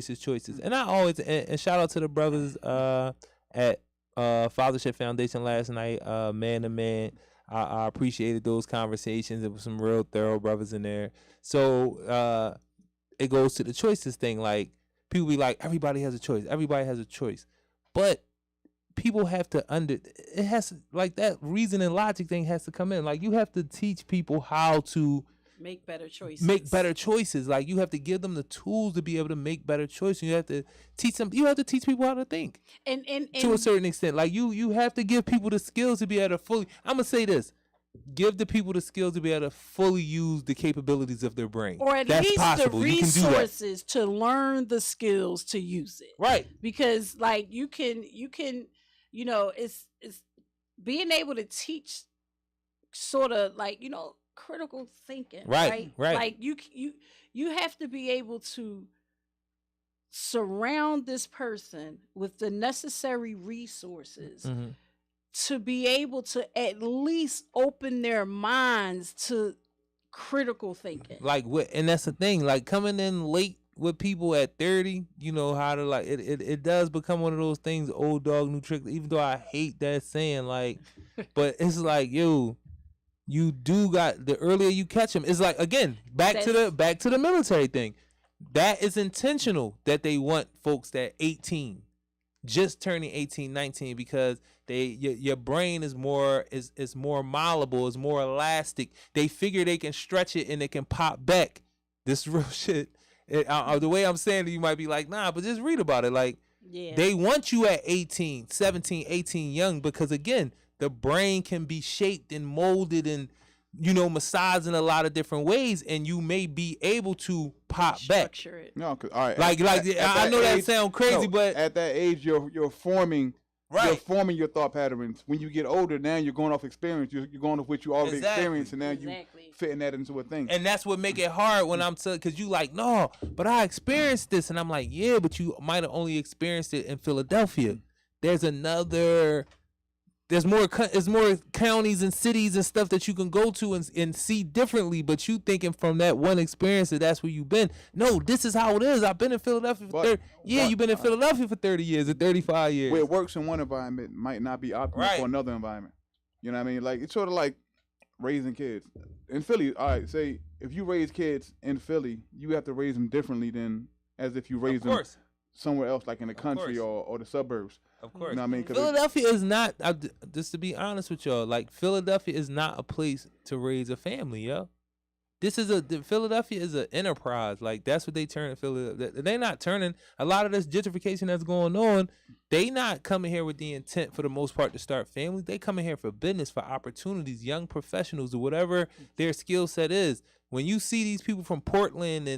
A: And I always, and shout out to the brothers at Fathership Foundation last night, man to man. I appreciated those conversations. There was some real thorough brothers in there. So it goes to the choices thing. Like, people be like, everybody has a choice. But people have to it has to, like, that reason and logic thing has to come in. Like, you have to teach people how to
B: make better choices.
A: Like, you have to give them the tools to be able to make better choices. You have to teach people how to think.
B: And
A: to a certain extent. Like, you have to give people the skills to be able to fully, I'm going to say this, give the people the skills to be able to fully use the capabilities of their brain.
B: Or at
A: That's
B: least
A: possible.
B: the resources to learn the skills to use it.
A: Right.
B: Because like you can, it's being able to teach sort of like, critical thinking.
A: Right.
B: Like you have to be able to surround this person with the necessary resources to be able to at least open their minds to critical thinking.
A: Like, and that's the thing, like, coming in late with people at 30, you know how to, like, it does become one of those things, old dog, new trick, even though I hate that saying, like, but it's like, yo, you do got, the earlier you catch them, it's like, again, back to the military thing. That is intentional that they want folks that 18, just turning 18, 19, because your brain is more malleable, is more elastic. They figure they can stretch it and it can pop back. This real shit. The way I'm saying it, you might be like, nah, but just read about it. Like, they want you at 18, 17, 18 young, because again, the brain can be shaped and molded and, massaged in a lot of different ways, and you may be able to pop back.
B: It.
C: No, cause, all right.
A: Like I know that sounds crazy, but
C: at that age, you're forming. Right. You're forming your thought patterns. When you get older, now you're going off experience. You're going off what you already experienced, and now you fitting that into a thing.
A: And that's what make it hard when I'm because you like, no, but I experienced this, and I'm like, yeah, but you might have only experienced it in Philadelphia. There's more counties and cities and stuff that you can go to and see differently, but you thinking from that one experience that's where you've been. No, this is how it is. I've been in Philadelphia for 30 years. You've been in Philadelphia for 30 years or 35 years.
C: Where it works in one environment might not be optimal for another environment. You know what I mean? Like, it's sort of like raising kids. In Philly, all right, say if you raise kids in Philly, you have to raise them differently than as if you raise them somewhere else, like in the country or the suburbs.
A: Of course.
C: You know what I mean?
A: Philadelphia is not, just to be honest with y'all, like, Philadelphia is not a place to raise a family, yo. Philadelphia is an enterprise. Like, that's what they turn Philadelphia. They're not turning, a lot of this gentrification that's going on, they not coming here with the intent, for the most part, to start families. They coming here for business, for opportunities, young professionals, or whatever their skill set is. When you see these people from Portland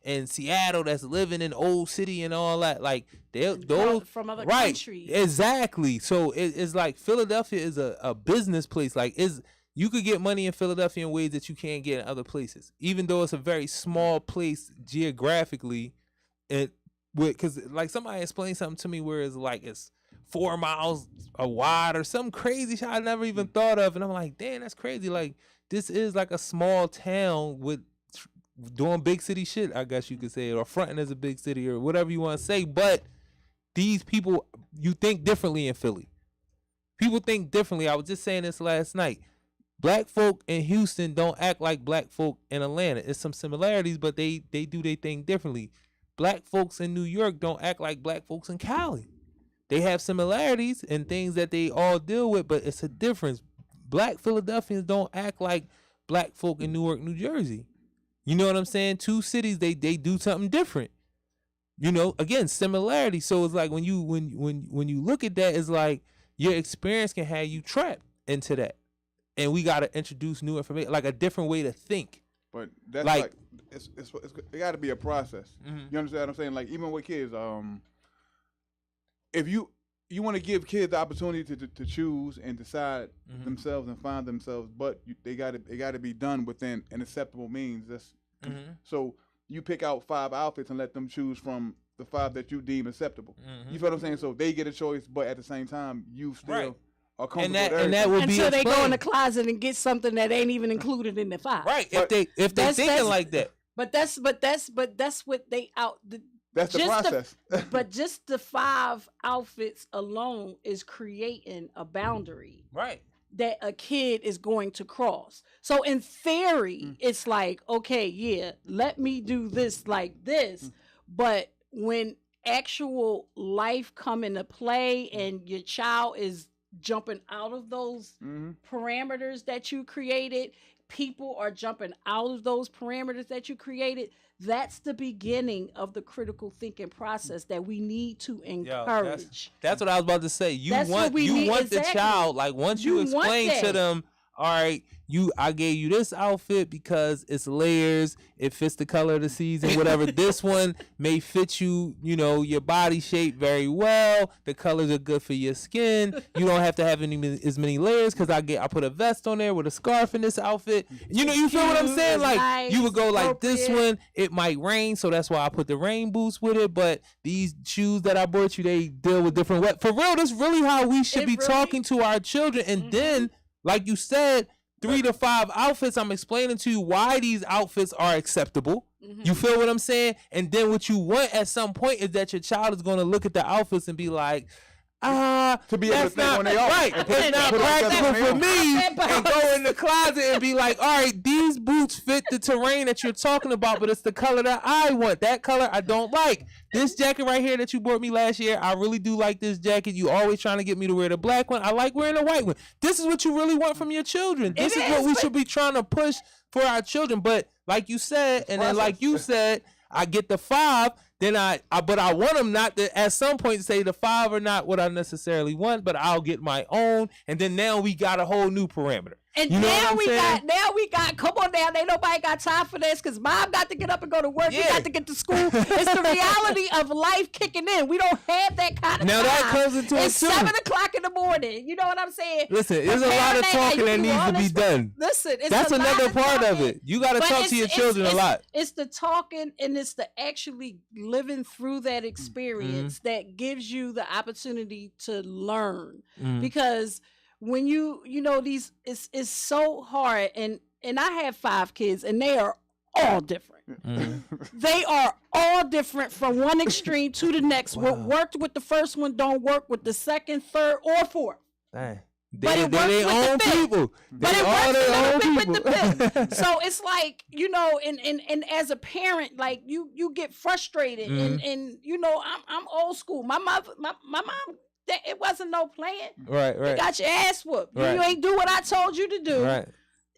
A: and Seattle that's living in Old City and all that, like, those
B: from other countries.
A: Exactly. So it's like Philadelphia is a business place. Like, you could get money in Philadelphia in ways that you can't get in other places, even though it's a very small place geographically. Because like somebody explained something to me where it's 4 miles wide or some crazy shit I never even thought of, and I'm like, damn, that's crazy. Like, this is like a small town with doing big city shit, I guess you could say, or fronting as a big city or whatever you want to say. But these people, you think differently in Philly. People think differently. I was just saying this last night. Black folk in Houston don't act like black folk in Atlanta. It's some similarities, but they do their thing differently. Black folks in New York don't act like black folks in Cali. They have similarities and things that they all deal with, but it's a difference. Black Philadelphians don't act like black folk in Newark, New Jersey. You know what I'm saying? Two cities, they do something different. Again, similarity. So it's like when you look at that, it's like your experience can have you trapped into that. And we got to introduce new information, like a different way to think.
C: But that's like it got to be a process. Mm-hmm. You understand what I'm saying? Like, even with kids, if you want to give kids the opportunity to choose and decide themselves and find themselves, but they got to be done within an acceptable means. So you pick out 5 outfits and let them choose from the 5 that you deem acceptable. Mm-hmm. You feel what I'm saying? So they get a choice, but at the same time, you still are comfortable
A: and that would
B: until they go in the closet and get something that ain't even included in the 5.
A: Right? But if they thinking like that.
B: But that's what they out.
C: That's the process.
B: But just the 5 outfits alone is creating a boundary.
A: Right.
B: That a kid is going to cross. So in theory, it's like, okay, yeah, let me do this like this. But when actual life come into play and your child is jumping out of those parameters that you created, people are jumping out of those parameters that you created, that's the beginning of the critical thinking process that we need to encourage.
A: That's what I was about to say. You
B: That's
A: want
B: exactly.
A: the child, like once you explain to them, all right, I gave you this outfit because it's layers, it fits the color of the season, whatever. This one may fit you, your body shape very well. The colors are good for your skin. You don't have to have as many layers because I put a vest on there with a scarf in this outfit. You feel what I'm saying? Like
B: nice,
A: you would go like this
B: appropriate.
A: one, it might rain, so that's why I put the rain boots with it. But these shoes that I bought you, they deal with different wet. For real, that's really how we should be talking to our children. And then, like you said, 3 to 5 outfits. I'm explaining to you why these outfits are acceptable. You feel what I'm saying? And then what you want at some point is that your child is going to look at the outfits and be like,
C: to be able to think on their own.
A: Right. It's not practical for me. And go in the closet and be like, all right, these boots fit the terrain that you're talking about, but it's the color that I want. That color I don't like. This jacket right here that you bought me last year, I really do like this jacket. You always trying to get me to wear the black one. I like wearing the white one. This is what you really want from your children. This is what we should be trying to push for our children. But like you said, and then like you said, I get the 5. Then but I want them not to at some point say the 5 are not what I necessarily want, but I'll get my own. And then now we got a whole new parameter.
B: And
A: you know
B: now
A: we
B: got, come on now, ain't nobody got time for this because mom got to get up and go to work. We got to get to school. It's the reality of life kicking in. We don't have that kind of
A: now
B: time.
A: That comes into
B: it's
A: it too.
B: 7:00 in the morning. You know what I'm saying?
A: Listen, there's a lot of talking that needs to be done.
B: Listen,
A: that's another part of it. You got to talk to your children a lot.
B: It's the talking and it's the actually living through that experience that gives you the opportunity to learn. Because when these it's so hard, and I have 5 kids and they are all different. They are all different from one extreme to the next. What worked with the first one don't work with the second, third, or fourth.
A: Dang.
B: But they own people. But it works a little bit with the fifth. So it's like, and as a parent, like you get frustrated, and I'm old school. My mom, it wasn't no playing.
A: Right.
B: You got your ass whooped.
A: Right.
B: You ain't do what I told you to do.
A: Right.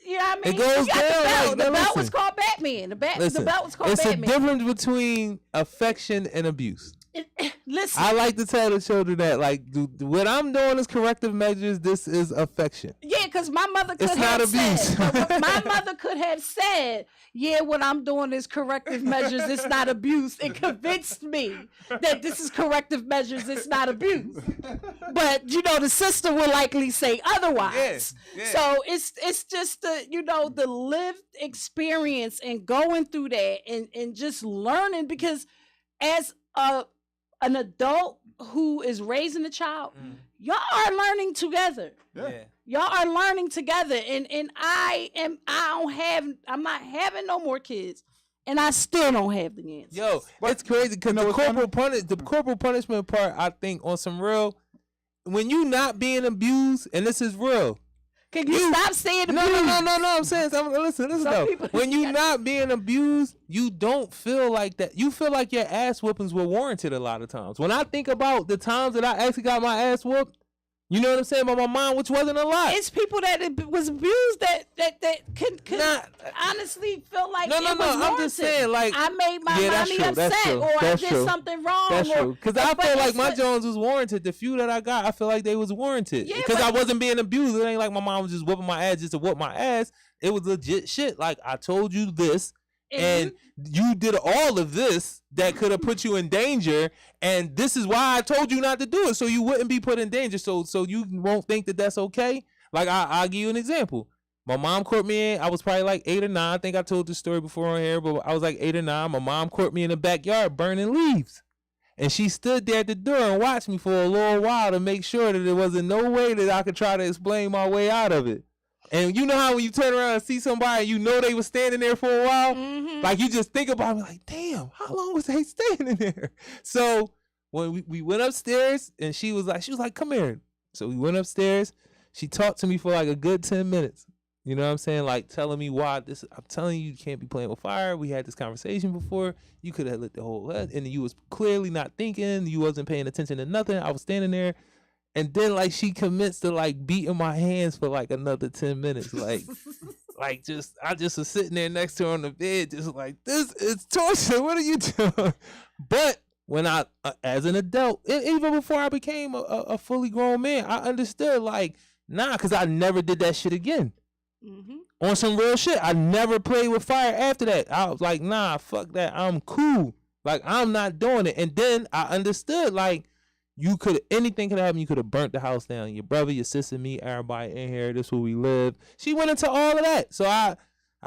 B: You know what I mean?
A: It goes
B: you got
A: down.
B: the belt was called Batman. The belt was called Batman.
A: It's a difference between affection and abuse.
B: Listen.
A: I like to tell the children that, like, what I'm doing is corrective measures. This is affection.
B: Yeah, because my mother could my mother could have said, yeah, what I'm doing is corrective measures. It's not abuse. It convinced me that this is corrective measures. It's not abuse. But, the sister will likely say otherwise. Yeah. So it's just the lived experience and going through that and just learning, because as an adult who is raising a child, y'all are learning together.
A: Yeah.
B: Y'all are learning together, and I'm not having no more kids, and I still don't have the answer.
A: Yo, it's crazy because the corporal punishment part, I think on some real, when you not being abused, and this is real.
B: Can you stop saying abuse?
A: No. I'm saying, listen though. When you not being abused, you don't feel like that. You feel like your ass whoopings were warranted a lot of times. When I think about the times that I actually got my ass whooped, you know what I'm saying, by my mom, which wasn't a lot.
B: It's people that was abused that can honestly feel like it was warranted.
A: I'm just saying, like,
B: I made my mommy upset, or I did something wrong.
A: That's true. Because I feel like my Jones was warranted. The few that I got, I feel like they was warranted. Because I wasn't being abused. It ain't like my mom was just whooping my ass just to whoop my ass. It was legit shit. Like, I told you this, and you did all of this that could have put you in danger, and this is why I told you not to do it, so you wouldn't be put in danger, so you won't think that that's okay. Like, I'll give you an example. My mom caught me in, I was probably like 8 or 9. I think I told this story before on here, but I was like 8 or 9. My mom caught me in the backyard burning leaves, and she stood there at the door and watched me for a little while to make sure that there wasn't no way that I could try to explain my way out of it. And you know how when you turn around and see somebody, you know they was standing there for a while? Like, you just think about it, like, damn, how long was they standing there? So when we went upstairs, and she was like, come here. So we went upstairs. She talked to me for like a good 10 minutes. You know what I'm saying? Like telling me why this. I'm telling you can't be playing with fire. We had this conversation before. You could have lit the whole head, and you was clearly not thinking. You wasn't paying attention to nothing. I was standing there, and then like she commits to like beating my hands for like another 10 minutes. Like, I just was sitting there next to her on the bed, just like, this is torture. What are you doing? But when I, as an adult, even before I became a fully grown man, I understood like, nah, because I never did that shit again. Mm-hmm. On some real shit, I never played with fire after that. I was like, nah, fuck that. I'm cool. Like, I'm not doing it. And then I understood, like, anything could happen. You could have burnt the house down. Your brother, your sister, me, everybody in here. This is where we live. She went into all of that. So I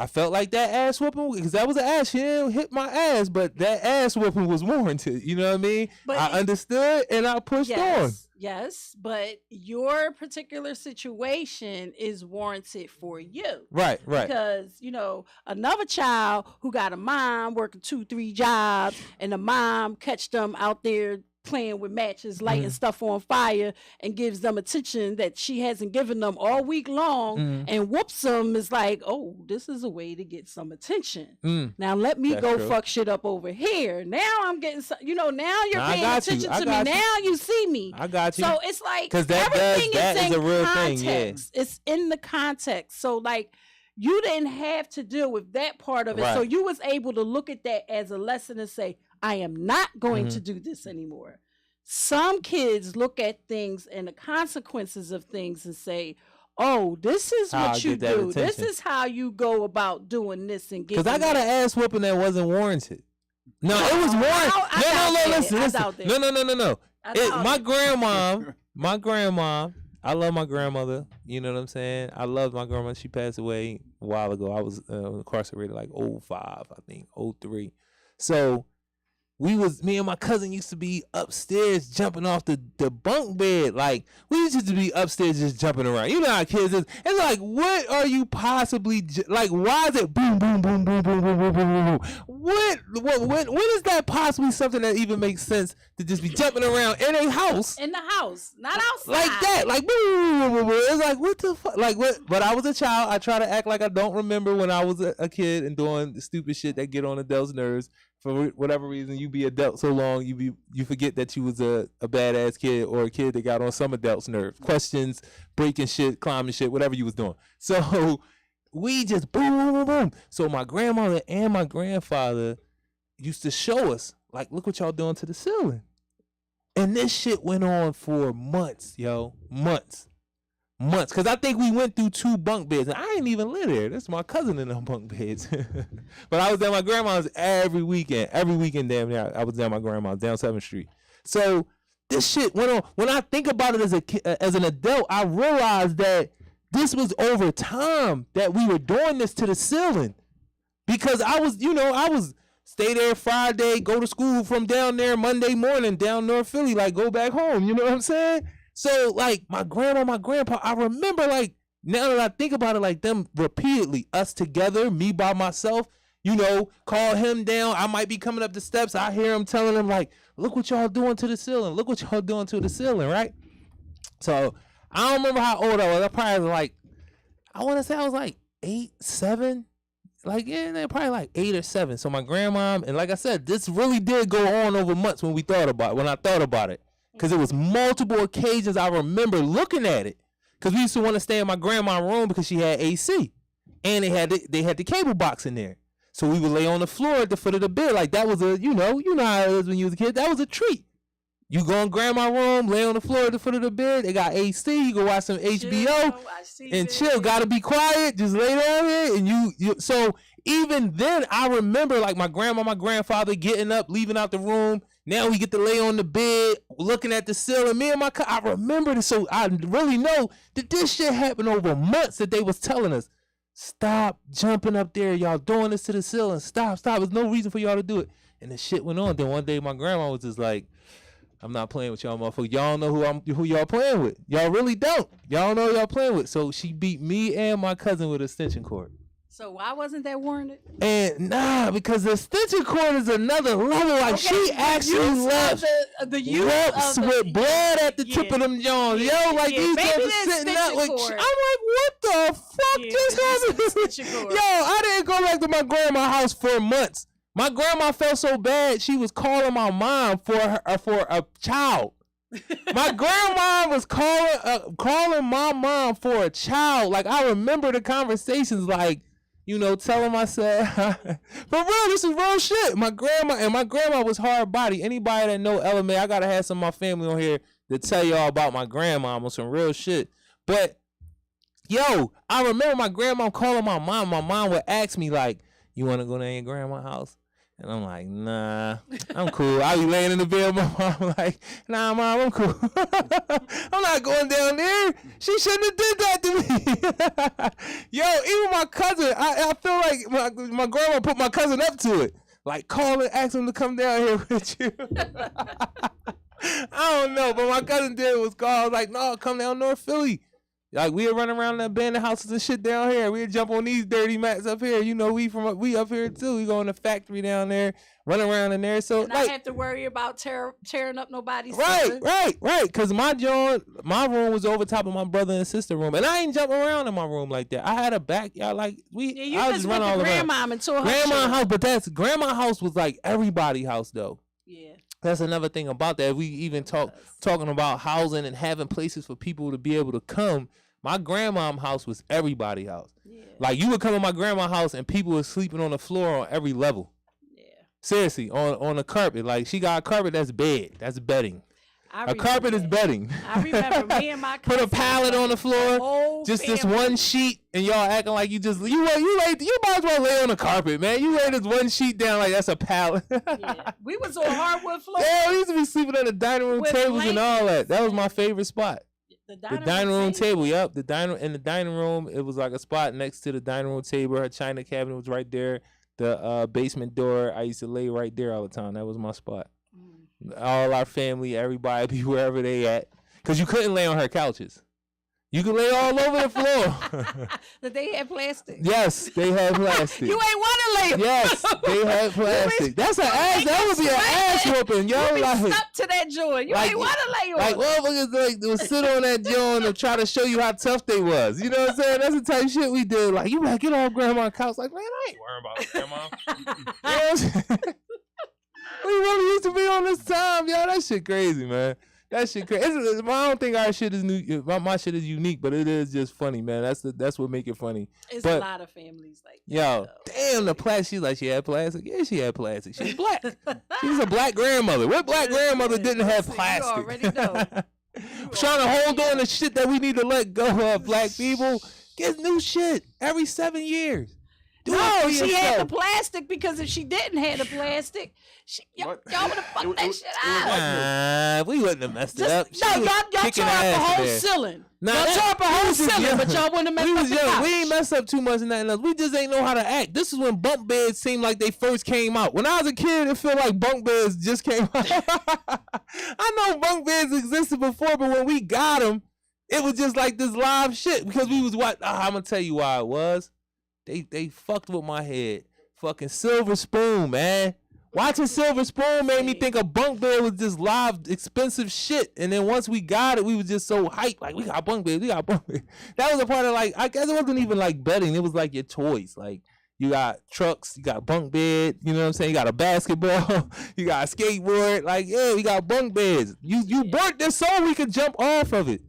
A: felt like that ass whooping, because that was an ass. She didn't hit my ass, but that ass whooping was warranted. You know what I mean? But I understood, and I pushed on.
B: Yes, but your particular situation is warranted for you.
A: Right.
B: Because, another child who got a mom working 2-3 jobs, and the mom catch them out there playing with matches, lighting stuff on fire, and gives them attention that she hasn't given them all week long, and whoops them, is like, oh, this is a way to get some attention. Now let me go fuck shit up over here. Now I'm getting some, now you're paying attention to me. Now you see me.
A: I got you.
B: So it's like,
A: because
B: everything
A: is a real
B: context.
A: thing. Yeah.
B: It's in the context. So like, you didn't have to deal with that part of it.
A: Right.
B: So you was able to look at that as a lesson and say, I am not going to do this anymore. Some kids look at things and the consequences of things and say, oh, this is what you do. This is how you go about doing this and getting.
A: Because I got an ass whooping that wasn't warranted. No, it was warranted. Listen. No. My grandma, I love my grandmother. You know what I'm saying? I love my grandma. She passed away a while ago. I was incarcerated like 05, I think, 03. So me and my cousin used to be upstairs jumping off the bunk bed. Like, we used to be upstairs just jumping around. You know how kids is. It's like, what are you possibly, like, why is it boom, boom, boom, boom, boom, boom, boom, boom, boom? When is that possibly something that even makes sense to just be jumping around in a house?
B: In the house, not outside.
A: Like that. Like, boom, boom, boom, boom. It's like, what the fuck? Like, what? But I was a child. I try to act like I don't remember when I was a kid and doing the stupid shit that get on adults' nerves. For whatever reason, you be adult so long, you forget that you was a badass kid or a kid that got on some adults' nerves. Questions, breaking shit, climbing shit, whatever you was doing. So we just boom, boom, boom, boom. So my grandmother and my grandfather used to show us, like, look what y'all doing to the ceiling. And this shit went on for months, yo. Months. Because I think we went through 2 bunk beds, and I didn't even live there. That's my cousin in them bunk beds. But I was at my grandma's every weekend. Every weekend, damn near, I was at my grandma's down 7th Street. So this shit went on. When I think about it as an adult, I realized that this was over time that we were doing this to the ceiling. Because I was stay there Friday, go to school from down there Monday morning, down North Philly, like go back home. You know what I'm saying? So, like, my grandma, my grandpa, I remember, like, now that I think about it, like, them repeatedly, us together, me by myself, call him down. I might be coming up the steps. I hear him telling him, like, look what y'all doing to the ceiling. Look what y'all doing to the ceiling, right? So, I don't remember how old I was. I probably was, like, I want to say I was, like, 8, 7. Like, yeah, probably, like, 8 or 7. So, my grandma, and like I said, this really did go on over months when I thought about it. Because it was multiple occasions I remember looking at it. Because we used to want to stay in my grandma's room because she had AC. And they had the cable box in there. So we would lay on the floor at the foot of the bed. Like that was you know how it is when you was a kid. That was a treat. You go in grandma's room, lay on the floor at the foot of the bed. They got AC. You go watch some HBO and chill. Gotta be quiet. Just lay down here. And you. So even then, I remember like my grandma, my grandfather getting up, leaving out the room. Now we get to lay on the bed, looking at the ceiling. Me and I remember this, so I really know that this shit happened over months that they was telling us, stop jumping up there. Y'all doing this to the ceiling. Stop. There's no reason for y'all to do it. And the shit went on. Then one day my grandma was just like, I'm not playing with y'all motherfuckers. Y'all don't know who y'all playing with. Y'all really don't. Y'all know who y'all playing with. So she beat me and my cousin with an extension cord.
B: So why wasn't that warranted?
A: And nah, because the extension cord is another level. Like she actually left reps with blood at the tip of them joints. Yo, like these girls are sitting up like I'm like, what the fuck just happened? Yo, I didn't go back to my grandma's house for months. My grandma felt so bad she was calling my mom for a child. My grandma was calling my mom for a child. Like I remember the conversations, like, you know, telling myself, for real, this is real shit. My grandma was hard body. Anybody that know LMA, I gotta have some of my family on here to tell y'all about my grandma on some real shit. But yo, I remember my grandma calling my mom. My mom would ask me like, "You want to go to your grandma's house?" And I'm like, nah, I'm cool. I be laying in the bed with my mom like, nah, mom, I'm cool. I'm not going down there. She shouldn't have did that to me. Yo, even my cousin, I feel like my grandma put my cousin up to it. Like, call and ask him to come down here with you. I don't know, but my cousin did was call. I was like, no, come down North Philly. Like, we'd run around the abandoned houses and shit down here. We'd jump on these dirty mats up here. You know, we up here too. We go in the factory down there, run around in there. So
B: and
A: like,
B: I have to worry about tearing up nobody's
A: right. Cause my room was over top of my brother and sister room, and I ain't jumping around in my room like that. I had a backyard, like
B: I just run all around. Grandma and tore
A: grandma house, but grandma house was like everybody's house though.
B: Yeah.
A: That's another thing about that. We even talking about housing and having places for people to be able to come. My grandma's house was everybody's house. Yeah. Like you would come to my grandma's house and people were sleeping on the floor on every level. Yeah. Seriously, on the carpet. Like she got a carpet that's bed. That's bedding. A carpet is bedding.
B: I remember me and my cousin.
A: Put a pallet on the floor. Just this one sheet, and y'all acting like you might as well lay on the carpet, man. You lay this one sheet down like that's a pallet.
B: Yeah. We was on hardwood floor.
A: Yeah, we used to be sleeping on the dining room tables and all that. That was my favorite spot. The dining room table, yep. In the dining room, it was like a spot next to the dining room table. Her china cabinet was right there. The basement door, I used to lay right there all the time. That was my spot. All our family, everybody be wherever they at. Because you couldn't lay on her couches. You could lay all over the floor.
B: But they had plastic.
A: Yes, they had plastic.
B: You ain't want to lay.
A: Yes, they had plastic. That's an ass. That would be an ass whooping, yo.
B: You be stuck to that joint. You ain't want to lay on.
A: Like motherfuckers like would sit on that joint and try to show you how tough they was. You know what I'm saying? That's the type of shit we did. Like you like get on grandma's couch. Like man, I ain't worrying about grandma. You know what I'm saying? We really used to be on this time, yo. That shit crazy, man. That shit crazy. I don't think our shit is new. My shit is unique, but it is just funny, man. That's what make it funny.
B: It's a lot of families like that.
A: Yo, damn, the plastic. She's like, she had plastic. Yeah, she had plastic. She's black. She's a black grandmother. What black grandmother didn't have plastic?
B: You already know.
A: Trying to hold on to shit that we need to let go of, black people. Get new shit every 7 years.
B: No, she had the plastic because if she didn't have the plastic, y'all would have fucked that shit up.
A: We wouldn't have messed it up.
B: No, y'all tore up the whole ceiling. Y'all tore up a whole ceiling, but y'all wouldn't have messed up the couch.
A: We ain't messed up too much in nothing else. We just ain't know how to act. This is when bunk beds seemed like they first came out. When I was a kid, it felt like bunk beds just came out. I know bunk beds existed before, but when we got them, it was just like this live shit because we was what? I'm going to tell you why it was. They fucked with my head. Fucking Silver Spoon, man. Watching Silver Spoon made me think a bunk bed was just live, expensive shit. And then once we got it, we was just so hyped. Like, we got bunk beds, That was a part of, like, I guess it wasn't even like betting. It was like your toys. Like, you got trucks, you got bunk bed, you know what I'm saying? You got a basketball, you got a skateboard. Like, yeah, we got bunk beds. You burnt this so we could jump off of it.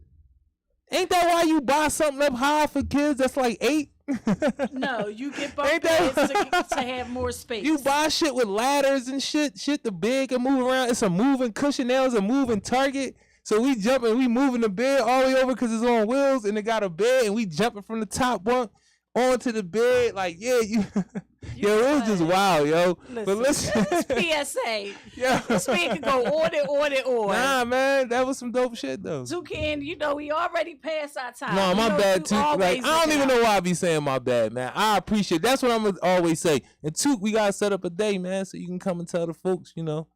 A: Ain't that why you buy something up high for kids that's like 8?
B: No, you get bunk beds to have more space.
A: You buy shit with ladders and shit the bed can move around. It's a moving cushion now, it's a moving target. So we jumping, we moving the bed all the way over because it's on wheels and it got a bed and we jumping from the top bunk onto the bed. Like, yeah, yo, it was just wild, yo. But listen.
B: PSA. Yeah. This man could go on.
A: Nah, man, that was some dope shit, though.
B: Toucan, we already passed our time.
A: No, my bad, too. Like, I don't even know why I be saying my bad, man. I appreciate it. That's what I'm going to always say. And, Took, we got to set up a day, man, so you can come and tell the folks, you know.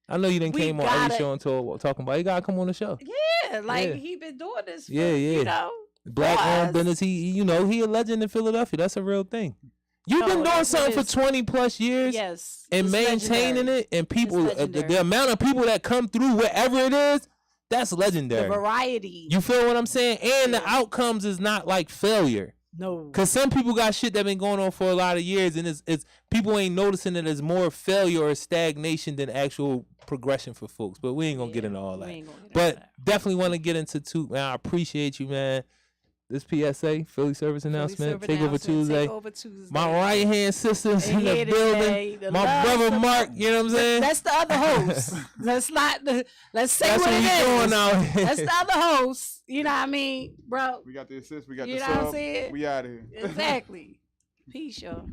A: I know you didn't came on every show and talking about it. You got to come on the show.
B: Yeah, like, he been doing this for, you know.
A: Black-owned business. He a legend in Philadelphia. That's a real thing. You've been
B: No,
A: doing
B: that's what
A: something for
B: it is.
A: 20 plus years
B: Yes.
A: and
B: it's
A: maintaining
B: legendary.
A: it, and people,
B: legendary.
A: the amount of people that come through, wherever it is, that's
B: The
A: legendary.
B: variety.
A: You feel what I'm saying? And the
B: Yeah.
A: outcomes is not like failure.
B: No.
A: Cause some people got shit that been going on for a lot of years, and it's people ain't noticing it as more failure or stagnation than actual progression for folks. But we ain't gonna get into all
B: we
A: that.
B: ain't gonna get into
A: But
B: that.
A: definitely want to get into two. Man, I appreciate you, man. This PSA, Philly Service Announcement, Takeover Tuesday.
B: Takeover Tuesday.
A: My right hand sisters in the
B: Here
A: building.
B: today, the
A: My
B: love
A: brother
B: support-
A: Mark, you know what I'm saying?
B: That's the other host. Let's say
A: That's
B: what
A: what
B: it
A: we
B: is.
A: doing out here.
B: That's the other host. You know what I mean, bro?
C: We got the assist. We got
B: You
C: the
B: know what I'm
C: sub.
B: saying?
C: We out of here.
B: Exactly. Peace, y'all.